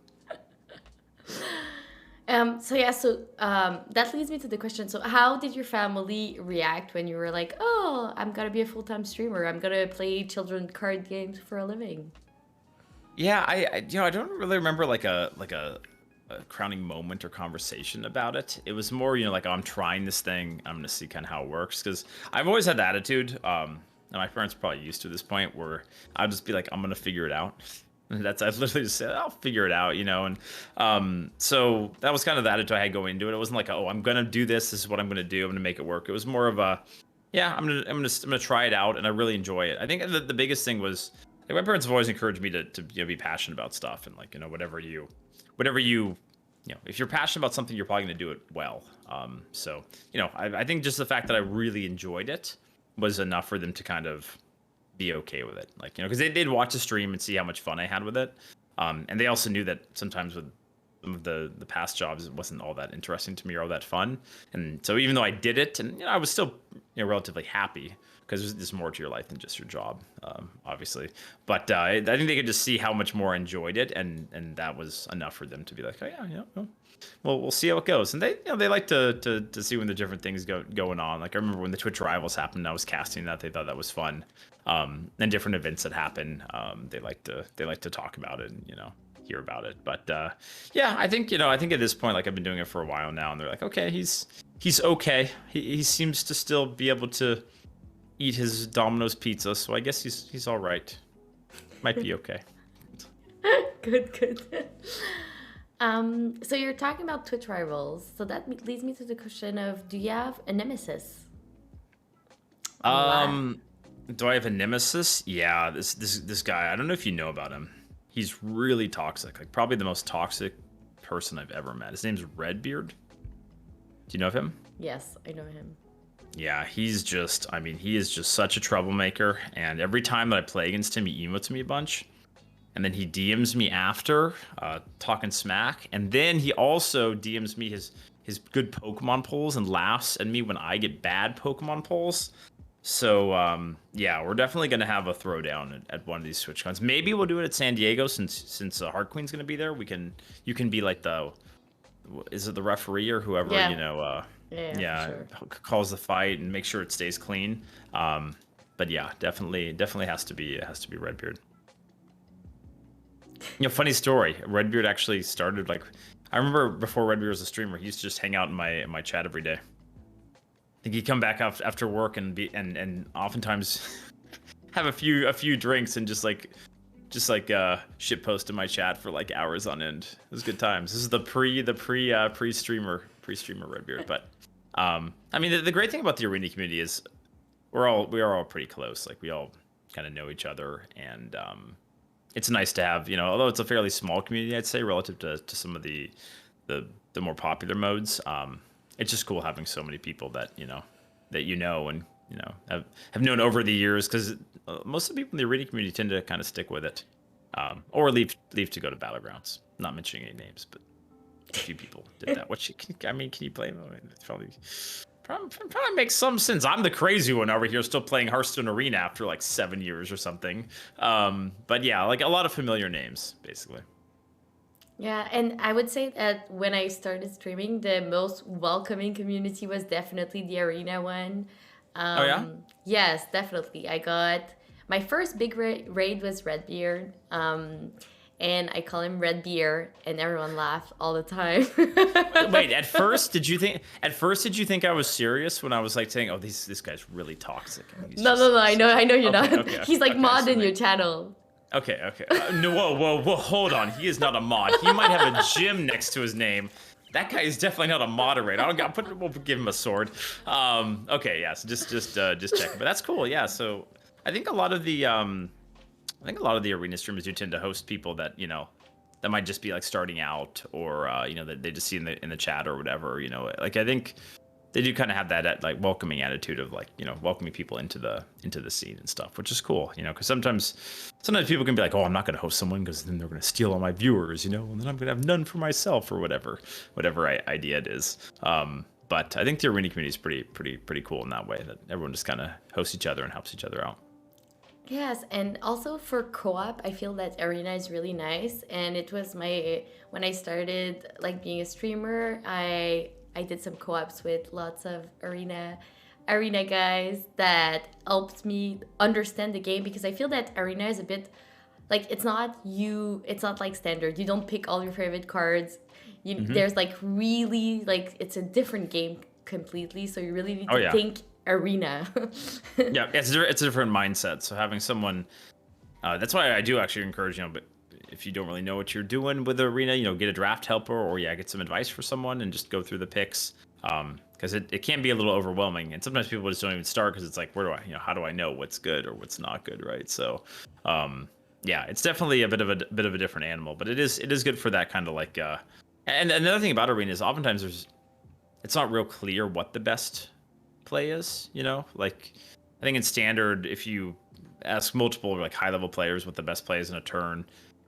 That leads me to the question. So how did your family react when you were like, oh, I'm gonna be a full-time streamer. I'm gonna play children card games for a living. Yeah, I don't really remember like a crowning moment or conversation about it. It was more, like, oh, I'm trying this thing. I'm gonna see kind of how it works, because I've always had the attitude. And my parents are probably used to this point where I'll just be like, I'm gonna figure it out. And I literally just said, I'll figure it out, and so that was kind of the attitude I had going into it. It wasn't like, oh, I'm gonna do this. This is what I'm gonna do. I'm gonna make it work. It was more of a, yeah, I'm gonna try it out, and I really enjoy it. I think the biggest thing was, like, my parents have always encouraged me to be passionate about stuff, and like, whatever you, if you're passionate about something, you're probably gonna do it well. So I think just the fact that I really enjoyed it was enough for them to kind of be okay with it, like, because they'd watch the stream and see how much fun I had with it, and they also knew that sometimes with some of the past jobs, it wasn't all that interesting to me or all that fun, and so even though I did it, and I was still relatively happy, because there's more to your life than just your job, obviously, but I think they could just see how much more I enjoyed it, and that was enough for them to be like, oh yeah, well, we'll see how it goes. And they like to see when the different things going on. Like, I remember when the Twitch Rivals happened, I was casting that. They thought that was fun. And different events that happen, they like to talk about it and hear about it. But yeah, I think at this point, like, I've been doing it for a while now, and they're like, okay, he's okay. He seems to still be able to eat his Domino's pizza, so I guess he's all right. Might be okay. Good. So you're talking about Twitch rivals. So that leads me to the question of, do you have a nemesis? Do I have a nemesis? Yeah, this guy. I don't know if you know about him. He's really toxic. Like, probably the most toxic person I've ever met. His name's Redbeard. Do you know of him? Yes, I know him. Yeah, he is just such a troublemaker. And every time that I play against him, he emotes me a bunch. And then he DMs me after, talking smack. And then he also DMs me his good Pokemon polls and laughs at me when I get bad Pokemon polls. So, yeah, we're definitely going to have a throwdown at one of these TwitchCons. Maybe we'll do it at San Diego since Heart Queen's going to be there. You can be like is it the referee or whoever, yeah, sure, sure, calls the fight and make sure it stays clean. But yeah, definitely has to be Redbeard. Funny story. Redbeard actually started, like, I remember before Redbeard was a streamer, he used to just hang out in my chat every day. I think he'd come back after work and oftentimes have a few drinks and just like shit post in my chat for like hours on end. It was good times. This is the pre-streamer Redbeard. But I mean, the great thing about the arena community is we are all pretty close. Like, we all kind of know each other, and it's nice to have, although it's a fairly small community, I'd say, relative to some of the more popular modes. It's just cool having so many people that and have known over the years, because most of the people in the arena community tend to kind of stick with it, or leave to go to Battlegrounds. Not mentioning any names, but a few people did that. Can you blame them? It's probably makes some sense. I'm the crazy one over here still playing Hearthstone Arena after like 7 years or something. But yeah, like, a lot of familiar names, basically. Yeah, and I would say that when I started streaming, the most welcoming community was definitely the arena one. Oh yeah? Yes, definitely. I got my first big raid was Redbeard. and I call him Red Beer, and everyone laughs all the time. Wait, at first did you think? At first did you think I was serious when I was like saying, "Oh, this guy's really toxic," and he's No, just no, no. I know you're okay, not. okay, He's like okay. mod So in your like, channel. okay. No, whoa. Hold on. He is not a mod. He might have a gym next to his name. That guy is definitely not a moderator. We'll give him a sword. Okay, yeah. So just checking. But that's cool. Yeah. So I think a lot of the arena streamers do tend to host people that that might just be like starting out, or that they just see in the chat or whatever. Like I think they do kind of have that like welcoming attitude of like welcoming people into the scene and stuff, which is cool. Because sometimes people can be like, oh, I'm not going to host someone because then they're going to steal all my viewers, and then I'm going to have none for myself, or whatever idea it is. But I think the arena community is pretty cool in that way, that everyone just kind of hosts each other and helps each other out. Yes, and also for co-op, I feel that arena is really nice. And it was when I started like being a streamer, I did some co-ops with lots of arena guys that helped me understand the game, because I feel that arena is a bit like it's not like standard. You don't pick all your favorite cards. There's like really like it's a different game completely, so you really need to think arena. Yeah, it's a different mindset. So having someone, that's why I do actually encourage, but if you don't really know what you're doing with the arena, get a draft helper, or get some advice for someone and just go through the picks. Because it can be a little overwhelming, and sometimes people just don't even start because it's like, where do I, how do I know what's good or what's not good, right? So, yeah, it's definitely a bit of a different animal, but it is good for that kind of like. And another thing about arena is oftentimes it's not real clear what the best play is. Like I think in standard, if you ask multiple like high level players what the best play is in a turn,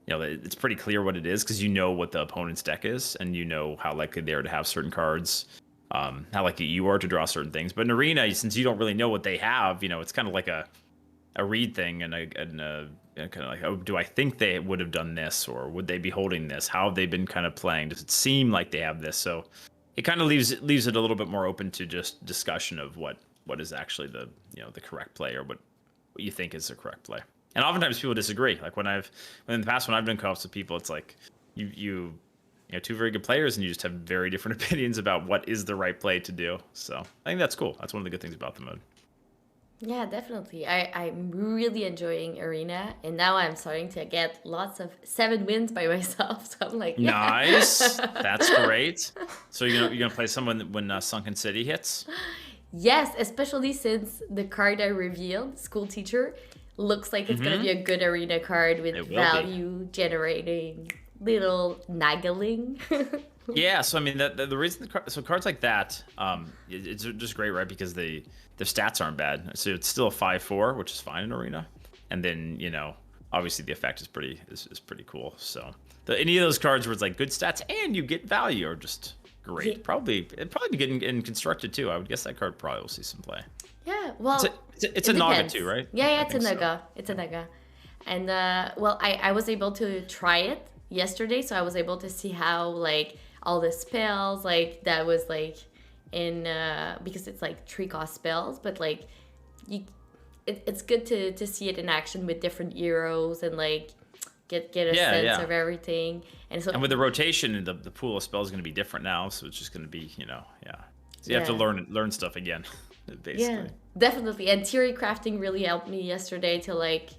it's pretty clear what it is, because what the opponent's deck is, and how likely they are to have certain cards, how likely you are to draw certain things. But in arena, since you don't really know what they have, it's kind of like a read thing, and kind of like, oh, do I think they would have done this, or would they be holding this? How have they been kind of playing? Does it seem like they have this? So it kind of leaves it a little bit more open to just discussion of what is actually the the correct play, or what you think is the correct play. And oftentimes people disagree. Like when in the past when I've done co-ops with people, it's like you two very good players, and you just have very different opinions about what is the right play to do. So I think that's cool. That's one of the good things about the mode. Yeah, definitely. I'm really enjoying arena, and now I'm starting to get lots of 7 wins by myself. So I'm like, nice. That's great. So you're gonna play someone when Sunken City hits? Yes, especially since the card I revealed, School Teacher, looks like it's gonna be a good arena card with value generating little naggling. Yeah, so I mean the reason cards like that, it's just great, right? Because the stats aren't bad, so it's still a 5/4, which is fine in arena, and then obviously the effect is pretty cool. So any of those cards where it's like good stats and you get value are just great. Yeah. It'd probably be getting in constructed too. I would guess that card probably will see some play. Yeah, well, it's a Naga too, right? Yeah, it's a Naga. So. It's a Naga, and well, I was able to try it yesterday, so I was able to see how like all the spells like that was like in because it's like 3-cost spells, but like it's good to see it in action with different heroes and like get a sense of everything. And with the rotation, the pool of spells is going to be different now, so it's just going to be So you have to learn stuff again, basically. Yeah, definitely. And theory crafting really helped me yesterday to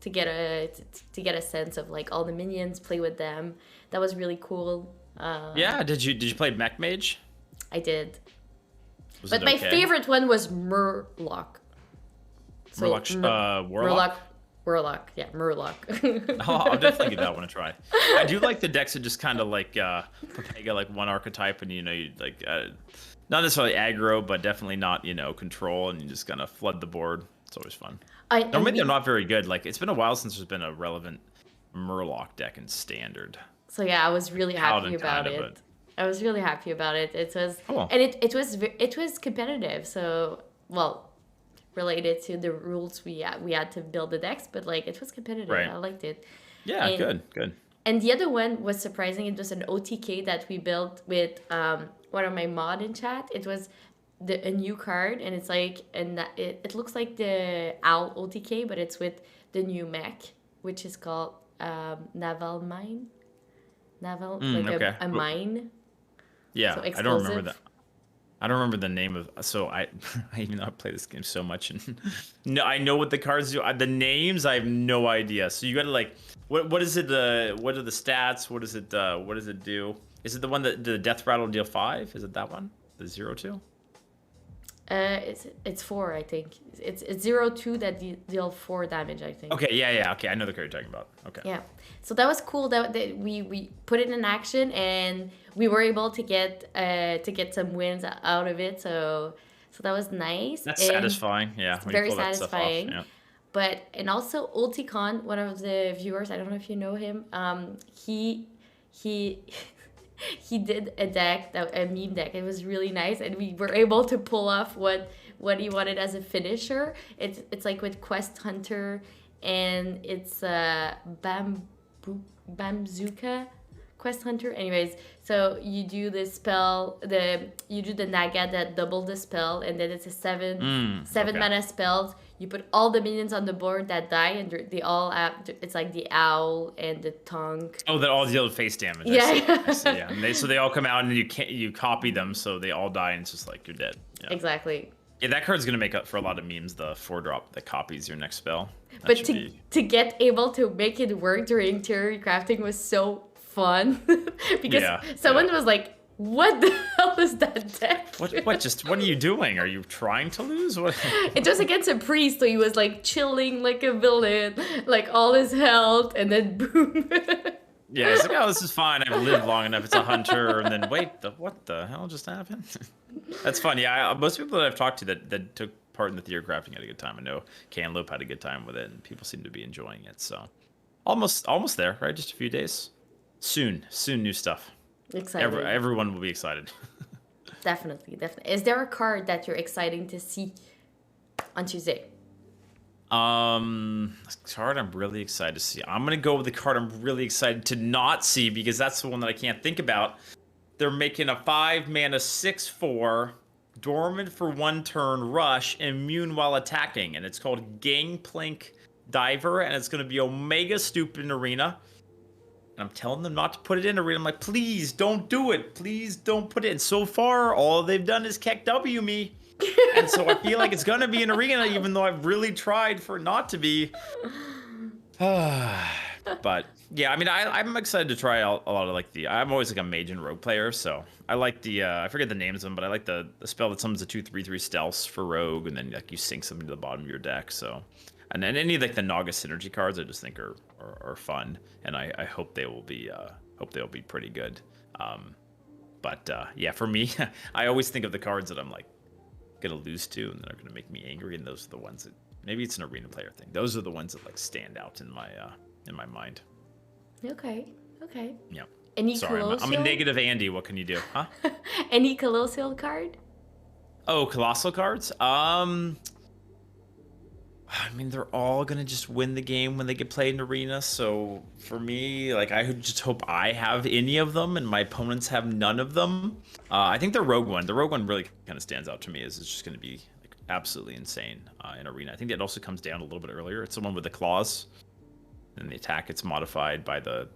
get a sense of like all the minions, play with them. That was really cool. Did you play Mech Mage? I did. But my favorite one was Murloc. So Warlock? Murloc. Yeah, Murloc. I'll definitely give that one a try. I do like the decks that just kind of like Papega, like one archetype, and you like not necessarily aggro, but definitely not control, and you just kind of flood the board. It's always fun. Normally they're not very good. Like it's been a while since there's been a relevant Murloc deck in standard. So yeah, I was really happy about it. I was really happy about it. It was cool. And it was competitive. So related to the rules we had to build the decks, but like it was competitive. Right. I liked it. Yeah, and, good. And the other one was surprising. It was an OTK that we built with one of my mod in chat. It was a new card, and it's like it looks like the Owl OTK, but it's with the new mech, which is called naval mine, naval Okay. a mine. Yeah, So I don't remember explosive. that. I don't remember the name of. So I, I even though I play this game so much, and no, I know what the cards do. The names, I have no idea. So you got to like, what is it? What are the stats? What is it? What does it do? Is it the one that the death rattle deal 5? Is it that one? The 0-2? It's 4, I think. It's 0-2 that deal 4 damage, I think. Okay, yeah. Okay, I know the card you're talking about. Okay. Yeah. So that was cool that we put it in action, and we were able to get some wins out of it. So that was nice. That's And satisfying. Yeah, it's when you very pull that stuff off. satisfying. Yeah. But and also Ulticon, one of the viewers, I don't know if you know him. He he did a deck, a meme deck. It was really nice, and we were able to pull off what he wanted as a finisher. It's like with Quest Hunter, and it's Bamzuka Quest Hunter. Anyways, so you do the spell, you do the Naga that double the spell, and then it's a seven Okay. mana spells. You put all the minions on the board that die, and they all have. It's like the owl and the tongue. Oh, that all deal face damage. Yeah. I see. Yeah, and so they all come out, and you copy them, so they all die, and it's just like you're dead. Yeah. Exactly. Yeah, that card's gonna make up for a lot of memes. The 4-drop that copies your next spell. That But should to be- to get able to make it work during theory crafting was so fun because Yeah, someone yeah. was like, "What the hell is that deck?" What are you doing? Are you trying to lose? What? It was against a priest, so he was like chilling like a villain, like all his health, and then boom. Yeah, it's like, oh, this is fine. I've lived long enough. It's a hunter, and then wait, what the hell just happened? That's fun. Yeah, most people that I've talked to that took part in the theory crafting had a good time. I know Canlope had a good time with it, and people seem to be enjoying it. So, almost there, right? Just a few days. Soon, new stuff. Exciting. Everyone will be excited. Definitely. Is there a card that you're excited to see on Tuesday? Card I'm really excited to see. I'm gonna go with the card I'm really excited to not see because that's the one that I can't think about. They're making a 5-mana 6/4 dormant for 1 turn rush, immune while attacking, and it's called Gangplank Diver, and it's gonna be Omega Stupid in Arena. And I'm telling them not to put it in Arena. I'm like, please don't do it. Please don't put it in. So far, all they've done is Keck W me. And so I feel like it's gonna be an Arena, even though I've really tried for it not to be. But yeah, I mean, I'm excited to try out a lot of like I'm always like a mage and rogue player, so I like I forget the names of them, but I like the spell that summons a 2/3/3 stealth for rogue, and then like you sink something to the bottom of your deck. So, and then any like the Naga synergy cards, I just think are fun, and I hope they will be pretty good. Yeah, for me, I always think of the cards that I'm like gonna lose to, and that are gonna make me angry, and those are the ones that maybe it's an arena player thing. Those are the ones that like stand out in my mind. Okay. Yeah. Any Sorry, I'm a Colossal? negative Andy. What can you do? Huh? Any Colossal card? Oh, colossal cards. I mean, they're all gonna just win the game when they get played in arena. So for me, like, I just hope I have any of them, and my opponents have none of them. I think the rogue one really kind of stands out to me. Is it's just gonna be like absolutely insane in arena. I think that also comes down a little bit earlier. It's the one with the claws, and the attack gets modified by the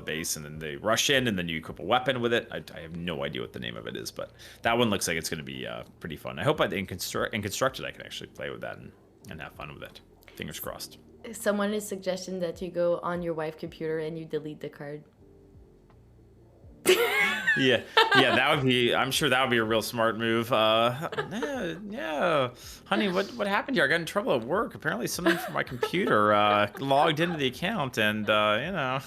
base, and then they rush in, and then you equip a weapon with it. I have no idea what the name of it is, but that one looks like it's gonna be pretty fun. I hope in constructed I can actually play with that and have fun with it. Fingers crossed. Someone is suggesting that you go on your wife's computer and you delete the card. Yeah, that would be. I'm sure that would be a real smart move. Yeah, honey, what happened here? I got in trouble at work. Apparently, something from my computer logged into the account, and No,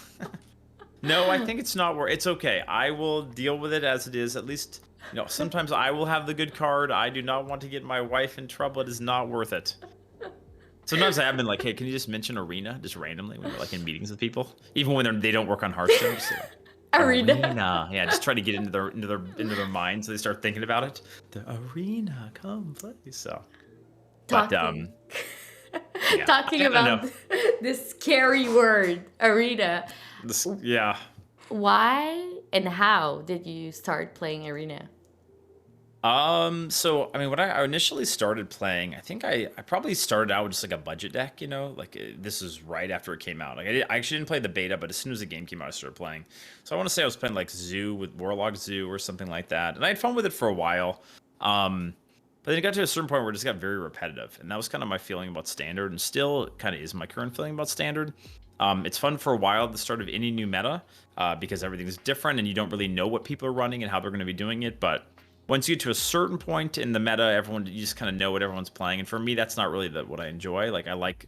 I think it's not worth. It's okay. I will deal with it as it is. At least, sometimes I will have the good card. I do not want to get my wife in trouble. It is not worth it. Sometimes I have been like, hey, can you just mention arena just randomly when you're like in meetings with people, even when they don't work on Hearthstone? Just like, Arena. Yeah, just try to get into their mind so they start thinking about it. The arena, come play. So, Talking. Yeah. Talking I don't about know. this scary word, arena. Yeah. Why and how did you start playing arena? So I mean, when I initially started playing, I think I probably started out with just like a budget deck, like this is right after it came out. Like I actually didn't play the beta, but as soon as the game came out, I started playing. So I want to say I was playing like Zoo with Warlock Zoo or something like that, and I had fun with it for a while. Um, but then it got to a certain point where it just got very repetitive, and that was kind of my feeling about Standard, and still kind of is my current feeling about Standard. It's fun for a while at the start of any new meta, because everything's different and you don't really know what people are running and how they're going to be doing it, but once you get to a certain point in the meta, you just kind of know what everyone's playing. And for me, that's not really what I enjoy. Like I like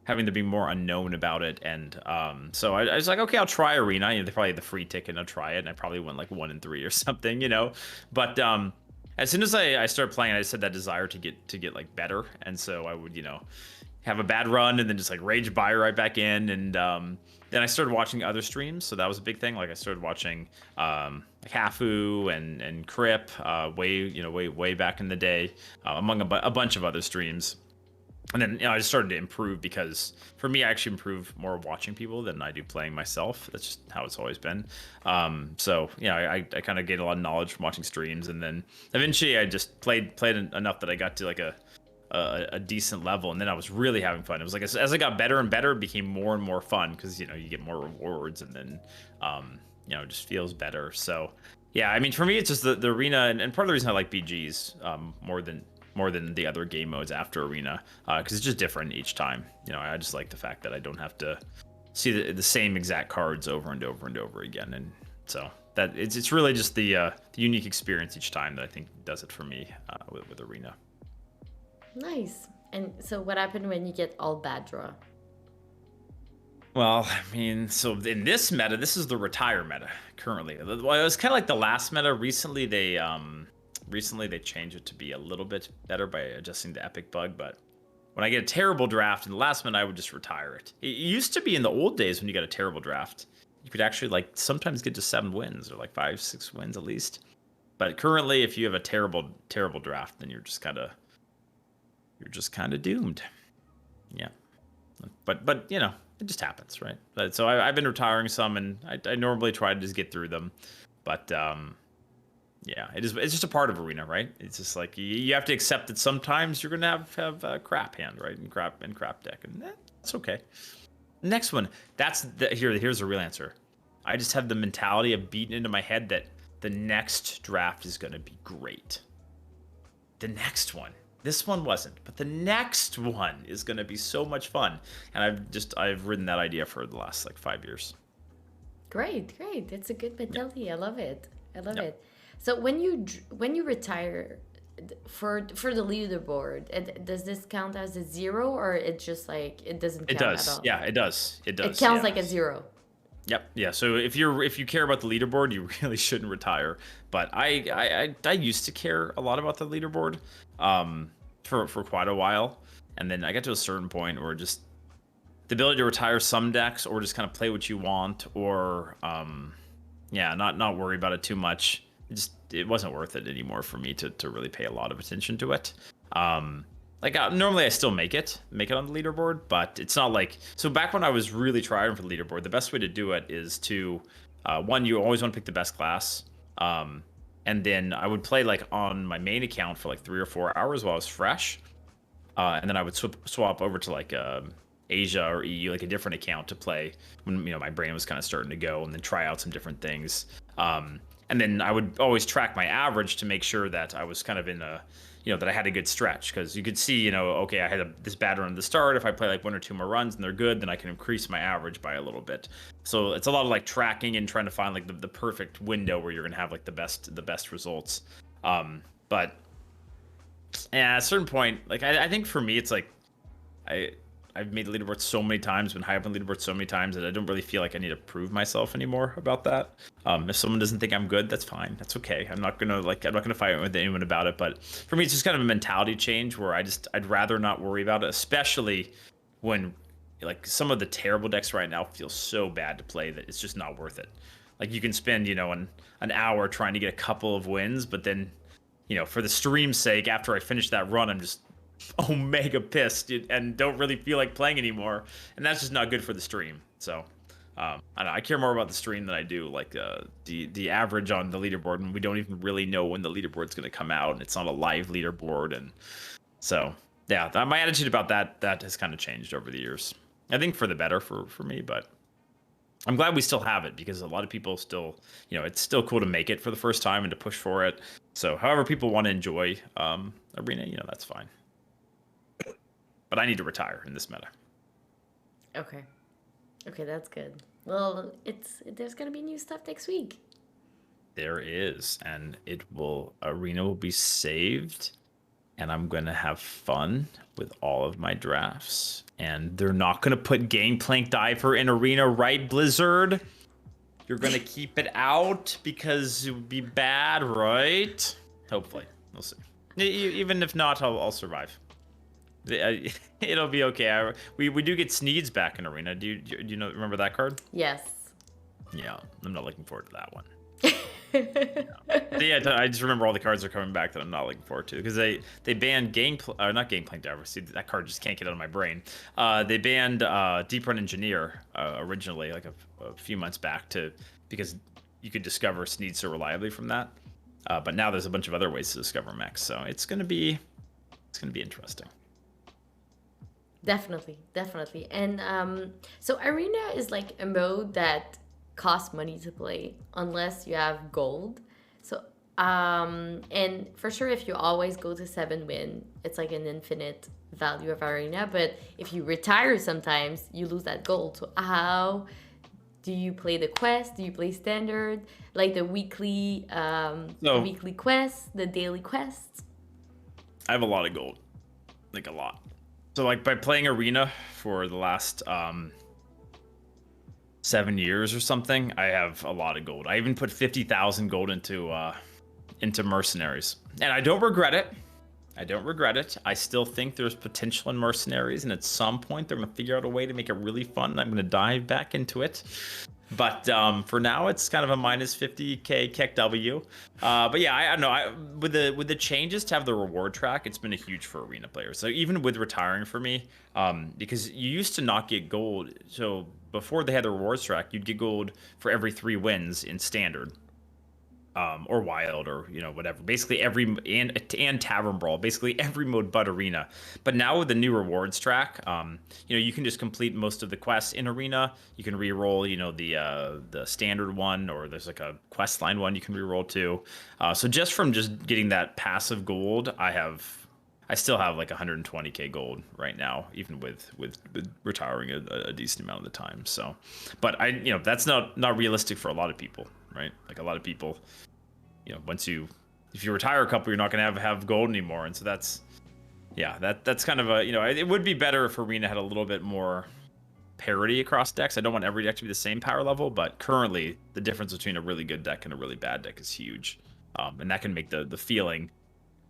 having to be more unknown about it. And so I was like, okay, I'll try Arena. They probably had the free ticket, and I'll try it. And I probably went like 1-3 or something. But as soon as I started playing, I just had that desire to get like better. And so I would have a bad run and then just like rage buy right back in. And then I started watching other streams, so that was a big thing. Like I started watching like Hafu and Crip way back in the day, among a bunch of other streams. And then I just started to improve, because for me, I actually improve more watching people than I do playing myself. That's just how it's always been. So I kind of gained a lot of knowledge from watching streams, and then eventually I just played enough that I got to like a decent level, and then I was really having fun. It was like as I got better and better, it became more and more fun, because you get more rewards, and then it just feels better. So yeah, I mean, for me, it's just the arena, and part of the reason I like BGs more than the other game modes after arena, because it's just different each time. I just like the fact that I don't have to see the same exact cards over and over and over again, and so that it's really just the unique experience each time that I think does it for me with arena. Nice. And so what happened when you get all bad draw? Well, I mean, so in this meta, this is the retire meta currently. Well, it was kind of like the last meta. Recently they changed it to be a little bit better by adjusting the epic bug, but when I get a terrible draft in the last meta, I would just retire it. It used to be in the old days when you got a terrible draft, you could actually like sometimes get to 7 wins or like 5-6 wins at least. But currently, if you have a terrible draft, then you're just kind of doomed. Yeah. But it just happens, right? But so I've been retiring some, and I normally try to just get through them, but yeah, it's just a part of arena, right? It's just like you have to accept that sometimes you're gonna have a crap hand, right? And crap deck, and that's okay. Next one, here's the real answer. I just have the mentality of beating into my head that the next draft is gonna be great. The next one. This one wasn't, but the next one is going to be so much fun. And I've ridden that idea for the last like 5 years. Great. It's a good mentality. Yep. I love it. Yep. So when you retire for the leaderboard, does this count as a 0, or it just like it doesn't count at all? Yeah, it does. It does. It counts yeah. like a 0. Yep. Yeah. So if you care about the leaderboard, you really shouldn't retire. But I used to care a lot about the leaderboard, for quite a while, and then I got to a certain point where just the ability to retire some decks, or just kind of play what you want, or not worry about it too much. It wasn't worth it anymore for me to really pay a lot of attention to it. Normally I still make it on the leaderboard, but it's not like, so back when I was really trying for the leaderboard, the best way to do it is to one, you always want to pick the best class, and then I would play like on my main account for like 3 or 4 hours while I was fresh, and then I would swap over to like Asia or EU, like a different account, to play when my brain was kind of starting to go, and then try out some different things. And then I would always track my average to make sure that I was kind of in a, that I had a good stretch, because you could see, okay, I had this bad run at the start. If I play like 1 or 2 more runs and they're good, then I can increase my average by a little bit. So it's a lot of like tracking and trying to find like the perfect window where you're gonna have like the best results. But yeah, at a certain point, like I think for me, it's like I've made the leaderboard so many times, been high up on the leaderboard so many times, that I don't really feel like I need to prove myself anymore about that. If someone doesn't think I'm good, that's fine. That's okay. I'm not gonna fight with anyone about it. But for me, it's just kind of a mentality change where I'd rather not worry about it, especially when like some of the terrible decks right now feel so bad to play that it's just not worth it. Like you can spend an hour trying to get a couple of wins, but then for the stream's sake, after I finish that run, I'm just mega pissed and don't really feel like playing anymore, and that's just not good for the stream. So I don't know, I care more about the stream than I do like the average on the leaderboard, and we don't even really know when the leaderboard's going to come out, and it's not a live leaderboard, and so yeah, my attitude about that has kind of changed over the years. I think for the better for me, but I'm glad we still have it because a lot of people still, it's still cool to make it for the first time and to push for it. So however people want to enjoy Arena, that's fine. But I need to retire in this meta. Okay. Okay, that's good. Well, there's gonna be new stuff next week. There is, and Arena will be saved, and I'm gonna have fun with all of my drafts. And they're not gonna put Gangplank Diver in Arena, right, Blizzard? You're gonna keep it out because it would be bad, right? Hopefully, we'll see. Even if not, I'll survive. It'll be okay. We do get Sneeds back in Arena. Do you remember that card? Yes. Yeah, I'm not looking forward to that one. Yeah, I just remember all the cards are coming back that I'm not looking forward to because they banned not Gangplank Diver. See, that card just can't get out of my brain. They banned Deep Run Engineer originally, like a few months back, because you could discover Sneed so reliably from that. But now there's a bunch of other ways to discover mechs, so it's gonna be interesting. Definitely. And so Arena is like a mode that costs money to play unless you have gold. So and for sure if you always go to 7-win, it's like an infinite value of Arena. But if you retire sometimes, you lose that gold. So how do you play the quest? Do you play standard? Like the weekly quests, the daily quests? I have a lot of gold. Like a lot. So like by playing Arena for the last 7 years or something, I have a lot of gold. I even put 50,000 gold into Mercenaries, and I don't regret it. I still think there's potential in Mercenaries, and at some point they're gonna figure out a way to make it really fun, and I'm gonna dive back into it. But for now, it's kind of a minus 50k Keck W. But yeah, I don't know. With the changes to have the reward track, it's been a huge for Arena players. So even with retiring for me, because you used to not get gold. So before they had the rewards track, you'd get gold for every 3 wins in standard. Or wild, or whatever. Basically and Tavern Brawl, basically every mode but Arena. But now with the new rewards track, you can just complete most of the quests in Arena. You can re-roll, the standard one, or there's like a quest line one you can re-roll too. So just from just getting that passive gold, I still have like 120k gold right now, even with retiring a decent amount of the time. So, but that's not realistic for a lot of people, right? Like a lot of people, if you retire a couple, you're not gonna have gold anymore, and so that's kind of it would be better if Arena had a little bit more parity across decks. I don't want every deck to be the same power level, but currently the difference between a really good deck and a really bad deck is huge, and that can make the feeling.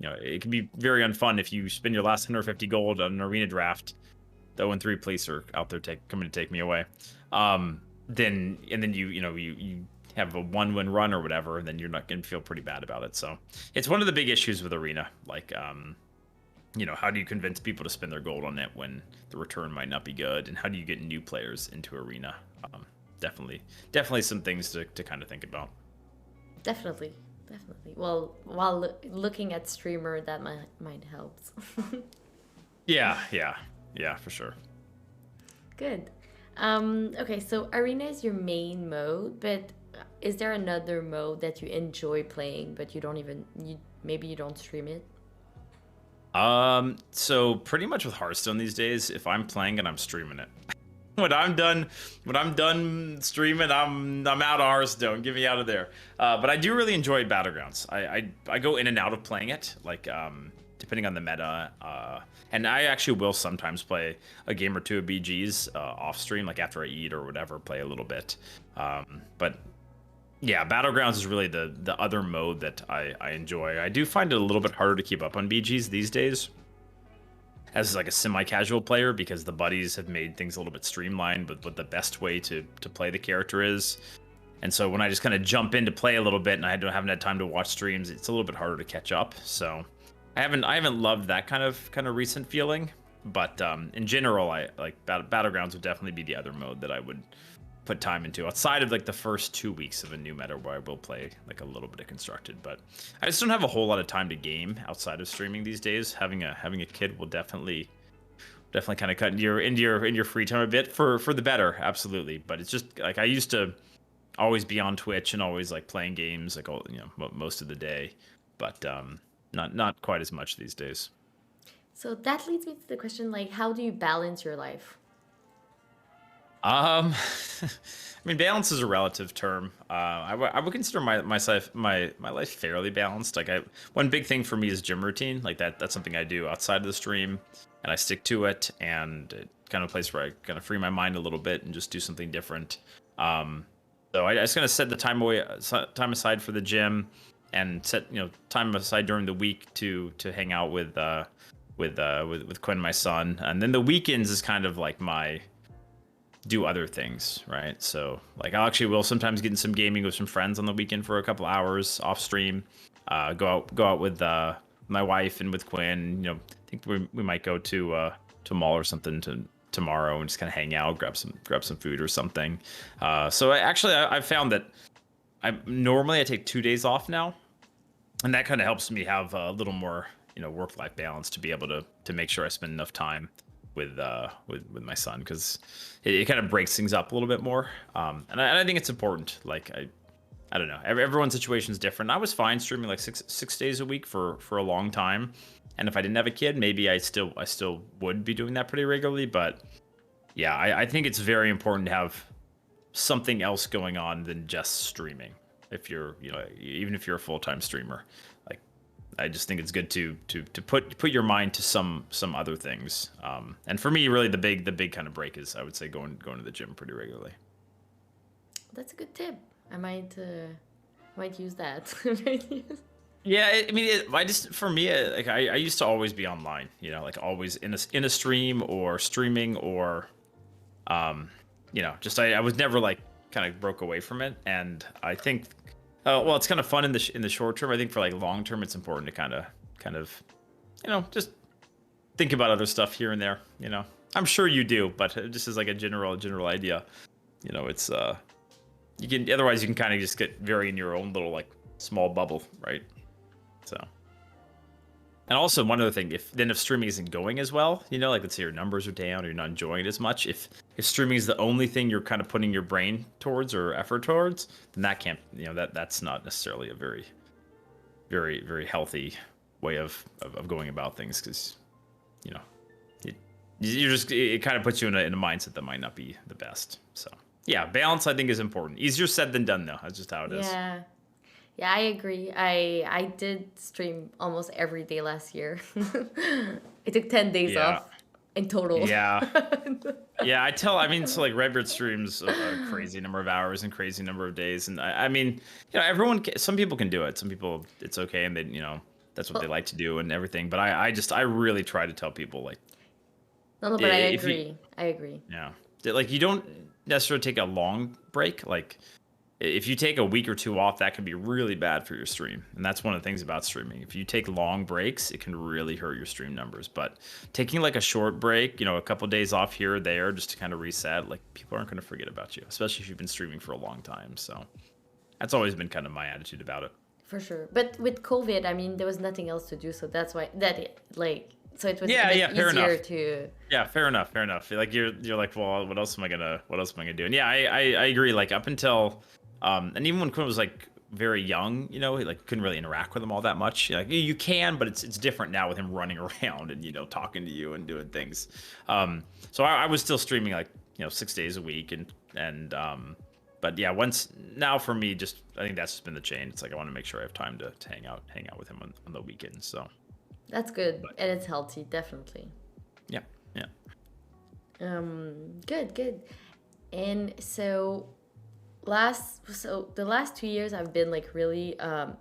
It can be very unfun if you spend your last 150 gold on an Arena draft. The 0-3 police are out there coming to take me away. Then you have a 1-win run or whatever, and then you're not going to feel pretty bad about it. So it's one of the big issues with Arena. Like, how do you convince people to spend their gold on it when the return might not be good? And how do you get new players into Arena? Definitely some things to kind of think about. Definitely. Well, while looking at streamer, that might help. Yeah, for sure. Good. Okay, so Arena is your main mode, but is there another mode that you enjoy playing, but maybe you don't stream it? So pretty much with Hearthstone these days, if I'm playing it, I'm streaming it. When I'm done streaming, I'm out of Hearthstone. Get me out of there. But I do really enjoy Battlegrounds. I go in and out of playing it, like depending on the meta. And I actually will sometimes play a game or two of BGs off stream, like after I eat or whatever, play a little bit. But yeah, Battlegrounds is really the other mode that I enjoy. I do find it a little bit harder to keep up on BGs these days, as like a semi-casual player, because the buddies have made things a little bit streamlined with what the best way to play the character is. And so when I just kind of jump in to play a little bit and I haven't had time to watch streams, it's a little bit harder to catch up. So I haven't loved that kind of recent feeling. But in general, I like Battlegrounds would definitely be the other mode that I would put time into outside of like the first 2 weeks of a new meta where I will play like a little bit of constructed, but I just don't have a whole lot of time to game outside of streaming these days. Having a kid will definitely kind of cut into your free time a bit for the better, absolutely. But it's just like I used to always be on Twitch and always like playing games like all most of the day, but not quite as much these days. So that leads me to the question, like, how do you balance your life? I mean, balance is a relative term. I would consider my life fairly balanced. Like one big thing for me is gym routine. Like that's something I do outside of the stream, and I stick to it. And it kind of a place where I kind of free my mind a little bit and just do something different. So I just kind of set the time aside for the gym, and set time aside during the week to hang out with Quinn, my son, and then the weekends is kind of like my do other things, right? So like I actually will sometimes get in some gaming with some friends on the weekend for a couple hours off stream. Go out with my wife and with Quinn. I think we might go to mall or something tomorrow and just kind of hang out, grab some food or something. So I found that I take 2 days off now, and that kind of helps me have a little more work-life balance to be able to make sure I spend enough time with my son, because it kind of breaks things up a little bit more. And I think it's important. Like I don't know. Everyone's situation is different. I was fine streaming like six days a week for a long time, and if I didn't have a kid, maybe I still would be doing that pretty regularly. But yeah, I think it's very important to have something else going on than just streaming. If you're even if you're a full-time streamer, like I just think it's good to put your mind to some other things. And for me, really the big kind of break is, I would say, going to the gym pretty regularly. That's a good tip. I might use that. Yeah, I mean, for me, like I used to always be online, like always in a stream or streaming or, just I was never like kind of broke away from it. And I think, well, it's kind of fun in the short term. I think for like long term, it's important to kind of, just think about other stuff here and there. I'm sure you do, but just as like a general idea, it's otherwise you can kind of just get very in your own little like small bubble, right? So, and also one other thing, if streaming isn't going as well, like let's say your numbers are down or you're not enjoying it as much, if streaming is the only thing you're kind of putting your brain towards or effort towards, then that can't, that's not necessarily a very, very, very healthy way of going about things, because, it kind of puts you in a mindset that might not be the best. So yeah, balance I think is important. Easier said than done though. That's just how it is. Yeah. Yeah, I agree. I did stream almost every day last year. I took 10 days off in total. Yeah. Yeah, so like Redbird streams a crazy number of hours and crazy number of days. And I mean, some people can do it. Some people, it's okay. And they, that's what they like to do and everything. But I really try to tell people like. No, but I agree. I agree. Yeah. Like you don't necessarily take a long break. Like, if you take a week or two off, that can be really bad for your stream. And that's one of the things about streaming. If you take long breaks, it can really hurt your stream numbers. But taking like a short break, a couple of days off here or there just to kind of reset, like people aren't going to forget about you, especially if you've been streaming for a long time. So that's always been kind of my attitude about it. For sure. But with COVID, I mean, there was nothing else to do. So that's why so it was fair easier enough. to. Yeah, fair enough. Like you're like, well, what else am I gonna do? And yeah, I agree. Like up until, and even when Quinn was like very young, he like couldn't really interact with him all that much. Like you can, but it's different now with him running around and talking to you and doing things. So I was still streaming like 6 days a week and but yeah, now for me, I think that's just been the change. It's like I want to make sure I have time to hang out with him on the weekends. So that's good, and it's healthy, definitely. Yeah. Good. And so the last 2 years have been like really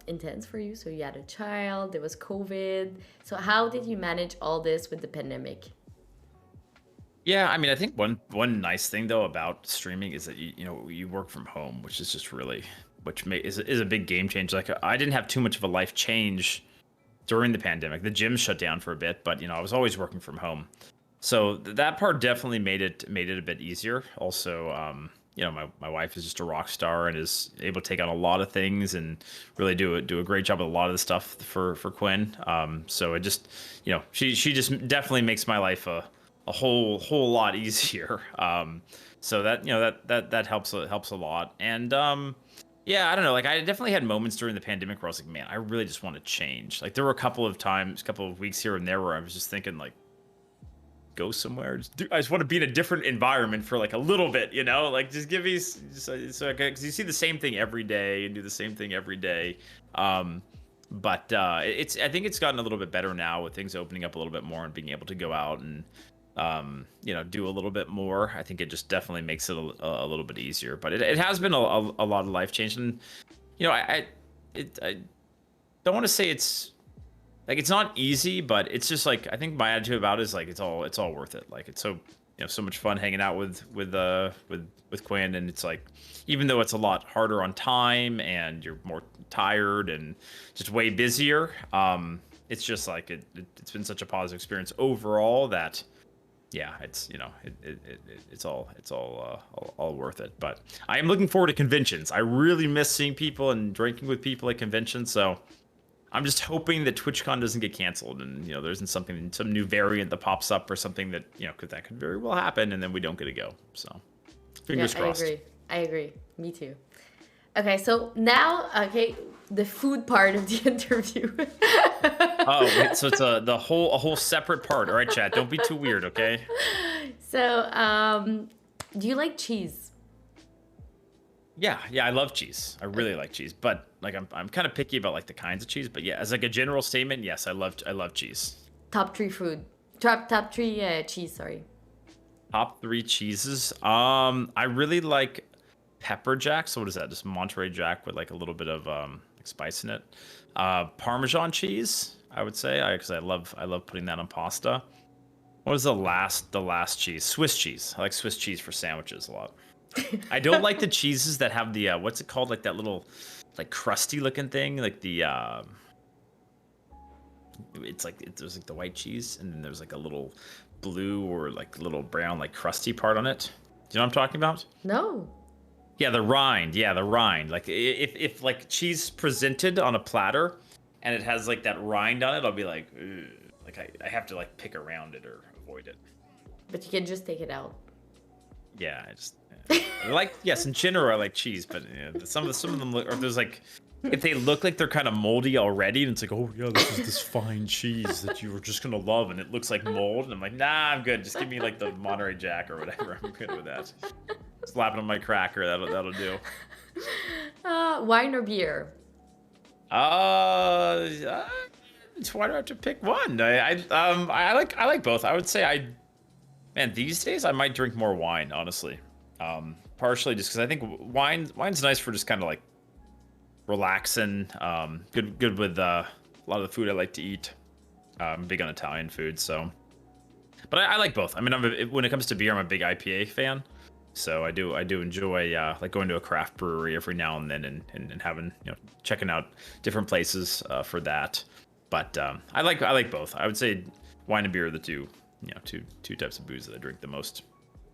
intense for you. So you had a child, there was COVID. So how did you manage all this with the pandemic? Yeah, I mean, I think one nice thing though about streaming is that you work from home, which is just really is a big game change. Like I didn't have too much of a life change during the pandemic. The gym shut down for a bit, but I was always working from home. So that part definitely made it a bit easier. Also, my wife is just a rock star and is able to take on a lot of things and really do a great job with a lot of the stuff for Quinn. So it just, she just definitely makes my life a whole lot easier. So that that helps a lot. And yeah, I don't know. Like, I definitely had moments during the pandemic where I was like, man, I really just want to change. Like, there were a couple of weeks here and there where I was just thinking, like, go somewhere. I just want to be in a different environment for like a little bit, Like, just give me because you see the same thing every day and do the same thing every day. But I think it's gotten a little bit better now with things opening up a little bit more and being able to go out and do a little bit more. I think it just definitely makes it a little bit easier. But it has been a lot of life change, and I don't want to say it's like it's not easy, but it's just like I think my attitude about it is like it's all worth it. Like, it's so so much fun hanging out with Quinn, and it's like even though it's a lot harder on time and you're more tired and just way busier, it's just like it's been such a positive experience overall that yeah, it's it's all worth it. But I am looking forward to conventions. I really miss seeing people and drinking with people at conventions. So I'm just hoping that TwitchCon doesn't get canceled, and there isn't some new variant that pops up or something that that could very well happen, and then we don't get to go. So fingers crossed. I agree. Me too. Okay, so now, the food part of the interview. Oh, wait, so it's a whole separate part. All right, chat, don't be too weird, okay? So, do you like cheese? Yeah, I love cheese. I really like cheese, but like I'm kind of picky about like the kinds of cheese. But yeah, as like a general statement, yes, I love cheese. Top three food. Top three cheese. Sorry. Top three cheeses. I really like pepper jack. So what is that? Just Monterey Jack with like a little bit of like spice in it. Parmesan cheese, I would say, because I love putting that on pasta. What was the last cheese? Swiss cheese. I like Swiss cheese for sandwiches a lot. I don't like the cheeses that have the what's it called, like that little like crusty looking thing, like the there's like the white cheese and then there's like a little blue or like little brown like crusty part on it. Do you know what I'm talking about? No. Yeah, the rind. Like if like cheese presented on a platter and it has like that rind on it, I'll be like, ugh. Like I have to like pick around it or avoid it. But you can just take it out. Yeah, I like, yes, in general I like cheese, but some of them look, or there's like, if they look like they're kind of moldy already, and it's like, oh yeah, this is this fine cheese that you were just gonna love, and it looks like mold, and I'm like, nah, I'm good. Just give me like the Monterey Jack or whatever. I'm good with that. Slap it on my cracker. That'll do. Wine or beer? Why do I have to pick one? I like both. I would say man, these days I might drink more wine, honestly. Partially just because I think wine's nice for just kind of like relaxing. Good with a lot of the food I like to eat. I'm big on Italian food, so. But I like both. I mean, when it comes to beer, I'm a big IPA fan. So I do enjoy like going to a craft brewery every now and then and having checking out different places for that. But I like both. I would say wine and beer are the two types of booze that I drink the most.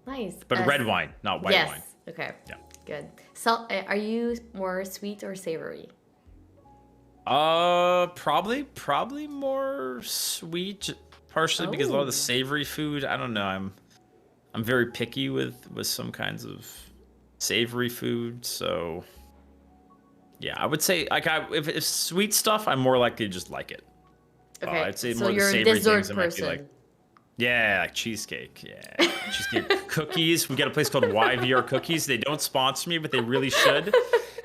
Nice. But red wine, not white wine. Okay. Yeah. Good. So, are you more sweet or savory? Probably more sweet. Partially because a lot of the savory food, I don't know. I'm very picky with some kinds of savory food. So yeah, I would say like if it's sweet stuff, I'm more likely to just like it. Okay. I'd say so more you're the a savory dessert things I might be person. like. Yeah, like cheesecake. Yeah, cheesecake. Cookies. We got a place called YVR Cookies. They don't sponsor me, but they really should.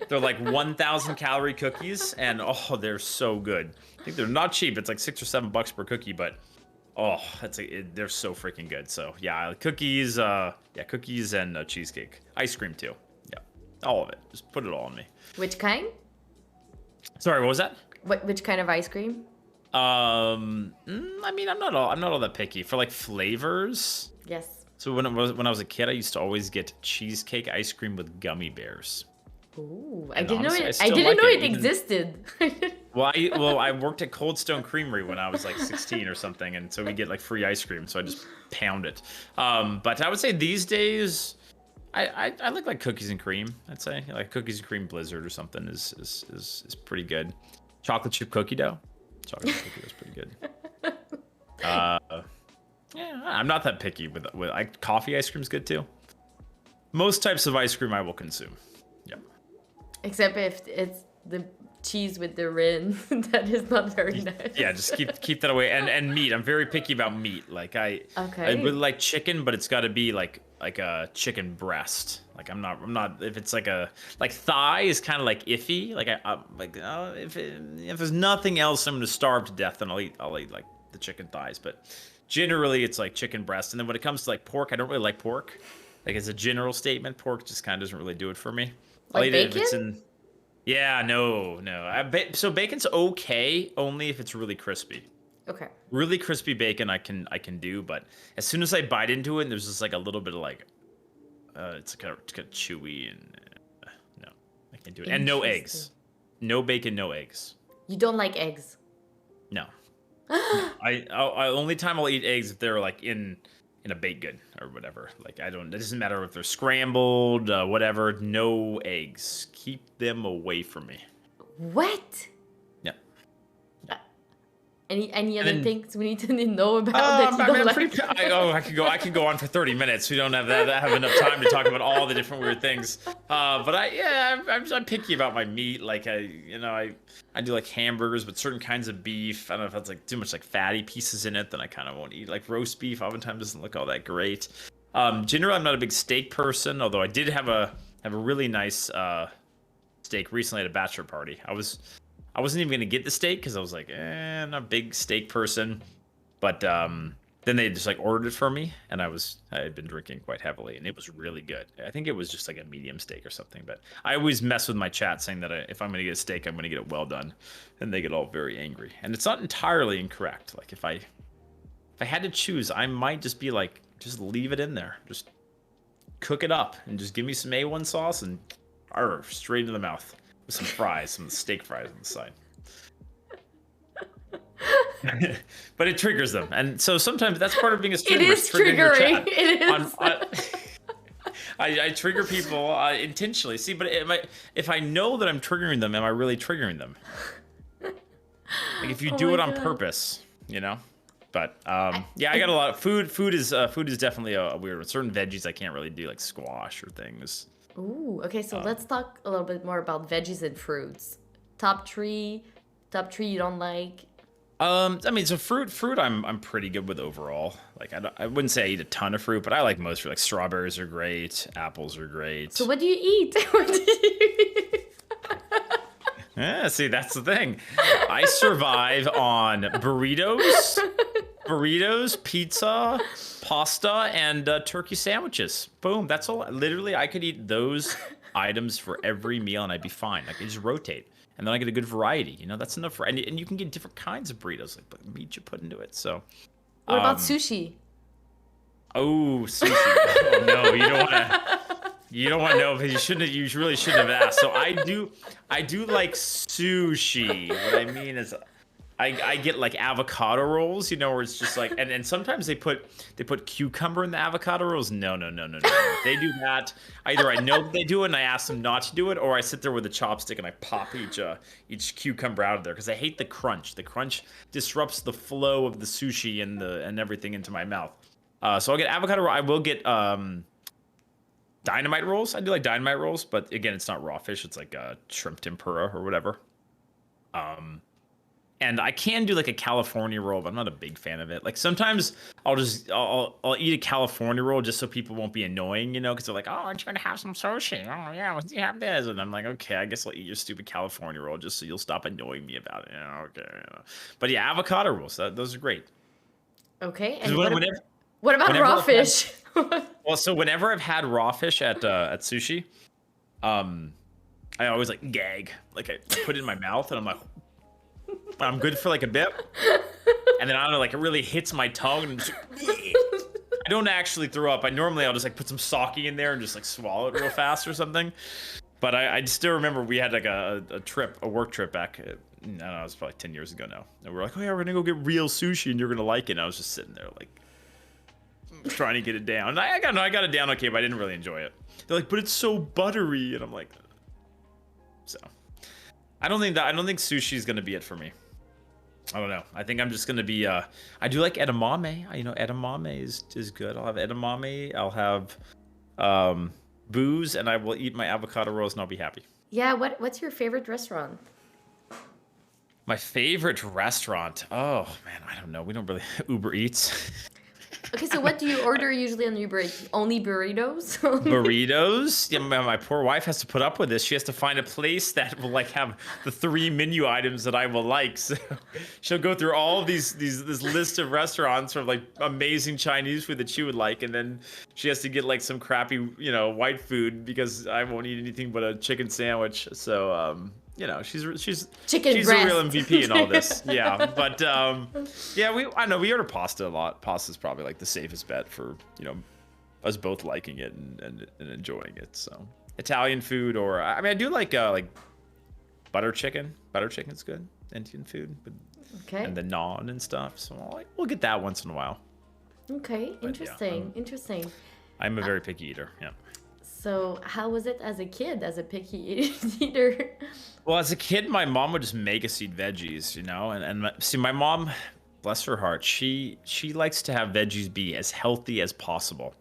They're like 1,000 calorie cookies, and oh, they're so good. I think they're not cheap. It's like $6 or $7 per cookie, but oh, they're so freaking good. So yeah, cookies. Cookies and cheesecake. Ice cream too. Yeah, all of it. Just put it all on me. Which kind? Sorry, what was that? Which kind of ice cream? I mean, I'm not all that picky for like flavors. Yes. So when I was a kid, I used to always get cheesecake ice cream with gummy bears. Ooh, And I didn't honestly, know I it even- existed. Well, I worked at Cold Stone Creamery when I was like 16 or something, and so we get like free ice cream, so I just pound it. But I would say these days, I like cookies and cream. I'd say like cookies and cream blizzard or something is pretty good. Chocolate chip cookie dough. Chocolate chip cookie dough is pretty good. Uh, yeah, I'm not that picky with coffee ice cream's good too. Most types of ice cream I will consume. Yeah. Except if it's the cheese with the rin, that is not very nice. Yeah, just keep that away. And meat. I'm very picky about meat. Like I really like chicken, but it's got to be like a chicken breast. Like I'm not if it's like thigh is kind of like iffy. Like if there's nothing else, I'm gonna starve to death, then I'll eat like the chicken thighs. But generally, it's like chicken breast. And then when it comes to like pork, I don't really like pork. Like as a general statement, pork just kind of doesn't really do it for me. I'll eat it if it's in. Yeah, no. So bacon's okay only if it's really crispy. Okay. Really crispy bacon I can do, but as soon as I bite into it, and there's just like a little bit of like, it's kind of chewy and no, I can't do it. And no eggs, no bacon, no eggs. You don't like eggs? No. I only time I'll eat eggs if they're like in a baked good or whatever. Like it doesn't matter if they're scrambled, whatever. No eggs. Keep them away from me. What? Yep. Any other things we need to know about that you don't like? I could go on for 30 minutes. We don't have enough time to talk about all the different weird things. But I'm picky about my meat. Like I do like hamburgers with certain kinds of beef. I don't know if that's like too much like fatty pieces in it, then I kind of won't eat. Like roast beef oftentimes doesn't look all that great. Generally, I'm not a big steak person, although I did have a really nice steak recently at a bachelor party. I wasn't even gonna get the steak because I was like, I'm not a big steak person. But then they just like ordered it for me, and I had been drinking quite heavily, and it was really good. I think it was just like a medium steak or something. But I always mess with my chat saying that if I'm gonna get a steak, I'm gonna get it well done, and they get all very angry. And it's not entirely incorrect. Like if I had to choose, I might just be like, just leave it in there, just cook it up, and just give me some A1 sauce and straight into the mouth. Some fries, some steak fries on the side. But it triggers them, and so sometimes that's part of being a streamer. It is triggering. It is. I trigger people intentionally. See, but if I know that I'm triggering them, am I really triggering them? Like if you do it on purpose, you know. But yeah, I got a lot of food. Food is definitely a weird one. Certain veggies I can't really do, like squash or things. Ooh, okay, so let's talk a little bit more about veggies and fruits. Top three you don't like? I mean, so fruit I'm pretty good with overall. Like I wouldn't say I eat a ton of fruit, but I like most fruit. Like strawberries are great, apples are great. So what do you eat? What do you eat? Yeah, see, that's the thing. I survive on burritos, pizza, pasta, and turkey sandwiches. Boom. That's all. Literally, I could eat those items for every meal, and I'd be fine. I could just rotate, and then I get a good variety. You know, that's enough for. And you can get different kinds of burritos, like the meat you put into it. So, what about sushi? Oh, sushi. Oh no, you don't want to. You don't want to know, because you really shouldn't have asked. So I do like sushi. What I mean is, I get like avocado rolls, you know, where it's just like, and sometimes they put cucumber in the avocado rolls. No. If they do that, either I know that they do it and I ask them not to do it, or I sit there with a chopstick and I pop each cucumber out of there, because I hate the crunch. The crunch disrupts the flow of the sushi and everything into my mouth. So I'll get avocado roll. I will get dynamite rolls. I do like dynamite rolls, but again, it's not raw fish. It's like shrimp tempura or whatever. And I can do like a California roll, but I'm not a big fan of it. Like sometimes I'll eat a California roll just so people won't be annoying, you know, because they're like, oh, aren't you going to have some sushi? Oh yeah, let's have this. And I'm like, okay, I guess I'll eat your stupid California roll just so you'll stop annoying me about it. You know, okay. You know. But yeah, avocado rolls, those are great. Okay. And what about raw fish? Well, so whenever I've had raw fish at sushi, I always like gag. Like I put it in my mouth and I'm like, I'm good for like a bit, and then I don't know, like it really hits my tongue. And just, I don't actually throw up. I'll just like put some sake in there and just like swallow it real fast or something. But I still remember we had like a work trip back. I don't know, it was probably 10 years ago now. And we're like, oh yeah, we're gonna go get real sushi and you're gonna like it. And I was just sitting there like, trying to get it down. I got it down okay, but I didn't really enjoy it. They're like, but it's so buttery, and I'm like, so. I don't think sushi is gonna be it for me. I don't know. I think I'm just gonna be. I do like edamame. You know, edamame is good. I'll have edamame. I'll have booze, and I will eat my avocado rolls, and I'll be happy. Yeah, what's your favorite restaurant? My favorite restaurant. Oh man, I don't know. We don't really Uber Eats. Okay, so what do you order usually on Uber Eats? Only burritos? Burritos. Yeah, my poor wife has to put up with this. She has to find a place that will like have the 3 menu items that I will like. So she'll go through all of this list of restaurants of like amazing Chinese food that she would like, and then she has to get like some crappy, white food because I won't eat anything but a chicken sandwich. So she's a real MVP in all this. Yeah, but I know we order pasta a lot. Pasta's probably like the safest bet for us both liking it and enjoying it. So Italian food, or I mean, I do like butter chicken. Butter chicken's good. Indian food, but okay. And the naan and stuff. So we'll get that once in a while. Okay, interesting. Interesting. I'm a very picky eater. Yeah. So how was it as a kid, as a picky eater? Well, as a kid, my mom would just make us eat veggies, see, my mom, bless her heart, she likes to have veggies be as healthy as possible.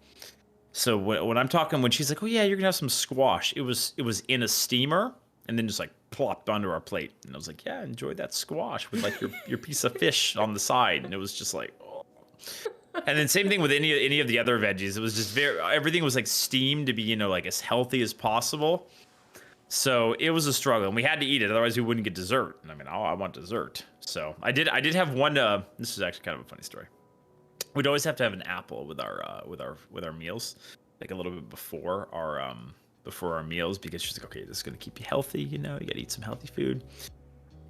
So when I'm talking, when she's like, oh yeah, you're gonna have some squash, it was in a steamer and then just like plopped onto our plate, and I was like, yeah, enjoy that squash with like your piece of fish on the side, and it was just like, oh. And then same thing with any of the other veggies. It was just everything was like steamed to be, like as healthy as possible. So it was a struggle, and we had to eat it, otherwise we wouldn't get dessert. And I mean, I want dessert. So I did have one. This is actually kind of a funny story. We'd always have to have an apple with our meals, like a little bit before our meals, because she's like, okay, this is gonna keep you healthy. You gotta eat some healthy food.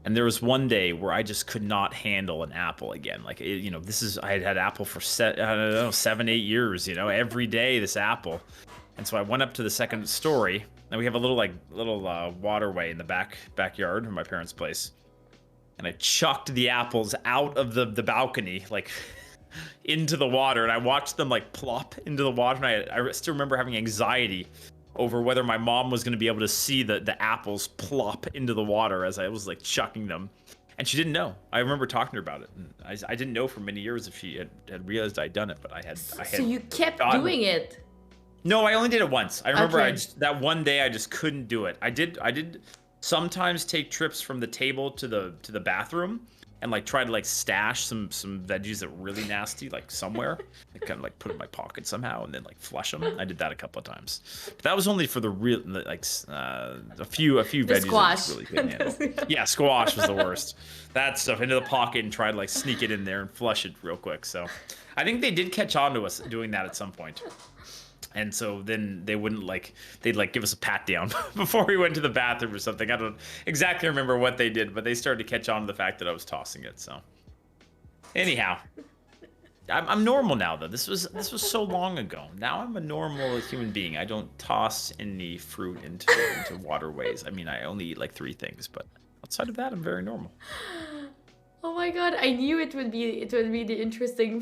And there was one day where I just could not handle an apple again. Like, I had apple for 7-8 years, every day this apple. And so I went up to the second story, and we have a little waterway in the backyard of my parents' place. And I chucked the apples out of the balcony, like into the water. And I watched them like plop into the water. And I still remember having anxiety over whether my mom was going to be able to see the apples plop into the water as I was like chucking them. And she didn't know. I remember talking to her about it. And I didn't know for many years if she had realized I'd done it, but I had. So you kept doing it? No, I only did it once. I remember that one day I just couldn't do it. I did sometimes take trips from the table to the bathroom and like try to like stash some veggies that were really nasty like somewhere. I kind of like put it in my pocket somehow and then like flush them. I did that a couple of times, but that was only for the real like a few veggies. Squash. That I really couldn't handle. Yeah, squash was the worst. That stuff into the pocket and try to like sneak it in there and flush it real quick. So I think they did catch on to us doing that at some point. And so then they'd give us a pat down before we went to the bathroom or something. I don't exactly remember what they did, but they started to catch on to the fact that I was tossing it. So anyhow, I'm normal now though. This was so long ago. Now I'm a normal human being. I don't toss any fruit into waterways. I mean, I only eat like 3 things, but outside of that, I'm very normal. Oh my god, I knew it would be the interesting,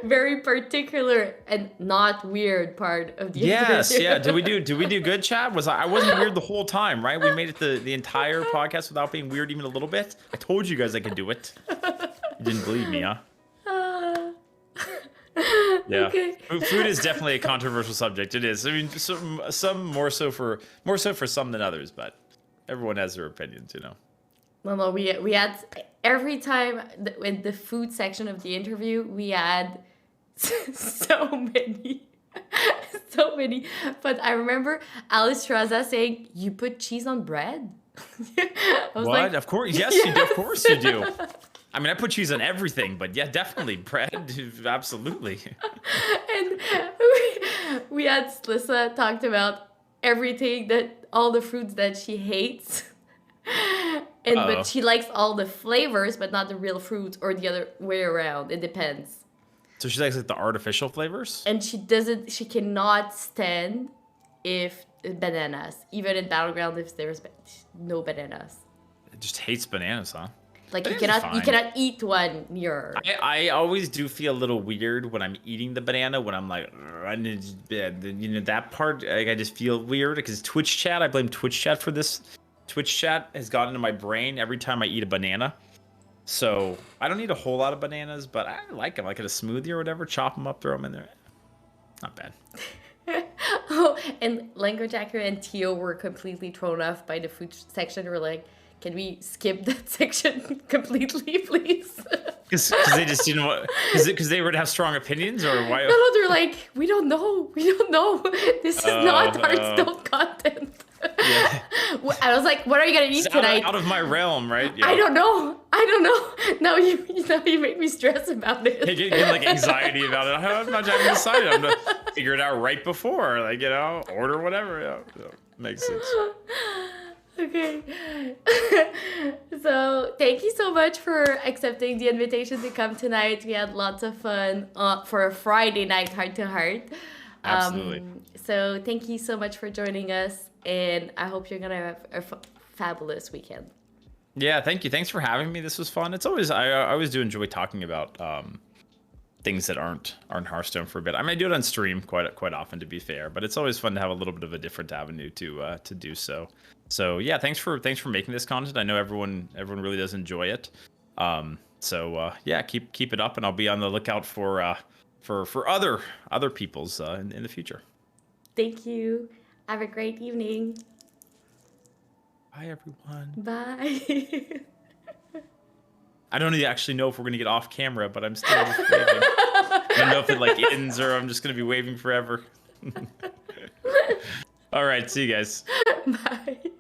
very particular and not weird part of the Yes, yeah. Did we do good, Chad? I wasn't weird the whole time, right? We made it the entire podcast without being weird even a little bit. I told you guys I could do it. You didn't believe me, huh? Yeah. Okay. Food is definitely a controversial subject. It is. I mean, some more so for some than others, but everyone has their opinions, No, we had every time in the food section of the interview, we had so many. But I remember Alice Traza saying, "You put cheese on bread?" I was what? Like, of course, yes, you do. Of course you do. I mean, I put cheese on everything, but yeah, definitely bread, absolutely. And we had Slissa talked about everything all the foods that she hates. But she likes all the flavors, but not the real fruits, or the other way around. It depends. So she likes like the artificial flavors? And she cannot stand if bananas. Even in Battleground, if there's no bananas. It just hates bananas, huh? Like Bananas are you fine. cannot eat one near. I always do feel a little weird when I'm eating the banana when I'm like, "Ugh, I need you know that part like, I just feel weird because Twitch chat. I blame Twitch chat for this. Twitch chat has gotten into my brain every time I eat a banana. So I don't need a whole lot of bananas, but I like them. Like in a smoothie or whatever, chop them up, throw them in there. Not bad. Oh, and Language Hacker and Tio were completely thrown off by the food section. We're like, can we skip that section completely, please? Because they just didn't want, because they would have strong opinions or why? No, they're like, we don't know. We don't know. This is not Hearthstone content. Yeah. I was like, what are you going to eat It's tonight? out of my realm, right? Yeah. I don't know. Now you make me stress about it. You get like anxiety about it. I'm not having decided. I'm gonna figure it out right before, like order whatever. Yeah, makes sense. Okay. So thank you so much for accepting the invitation to come tonight. We had lots of fun for a Friday night heart to heart. Absolutely. So thank you so much for joining us, and I hope you're gonna have a fabulous weekend. Yeah, thank you. Thanks for having me. This was fun. It's always I always do enjoy talking about things that aren't Hearthstone for a bit. I mean, I do it on stream quite often, to be fair, but it's always fun to have a little bit of a different avenue to do so. So yeah, thanks for making this content. I know everyone really does enjoy it. Yeah, keep it up, and I'll be on the lookout for other people's in the future. Thank you. Have a great evening. Bye, everyone. Bye. I don't actually know if we're gonna get off camera, but I'm still just waving. I don't know if it like ends or I'm just gonna be waving forever. All right, see you guys. Bye.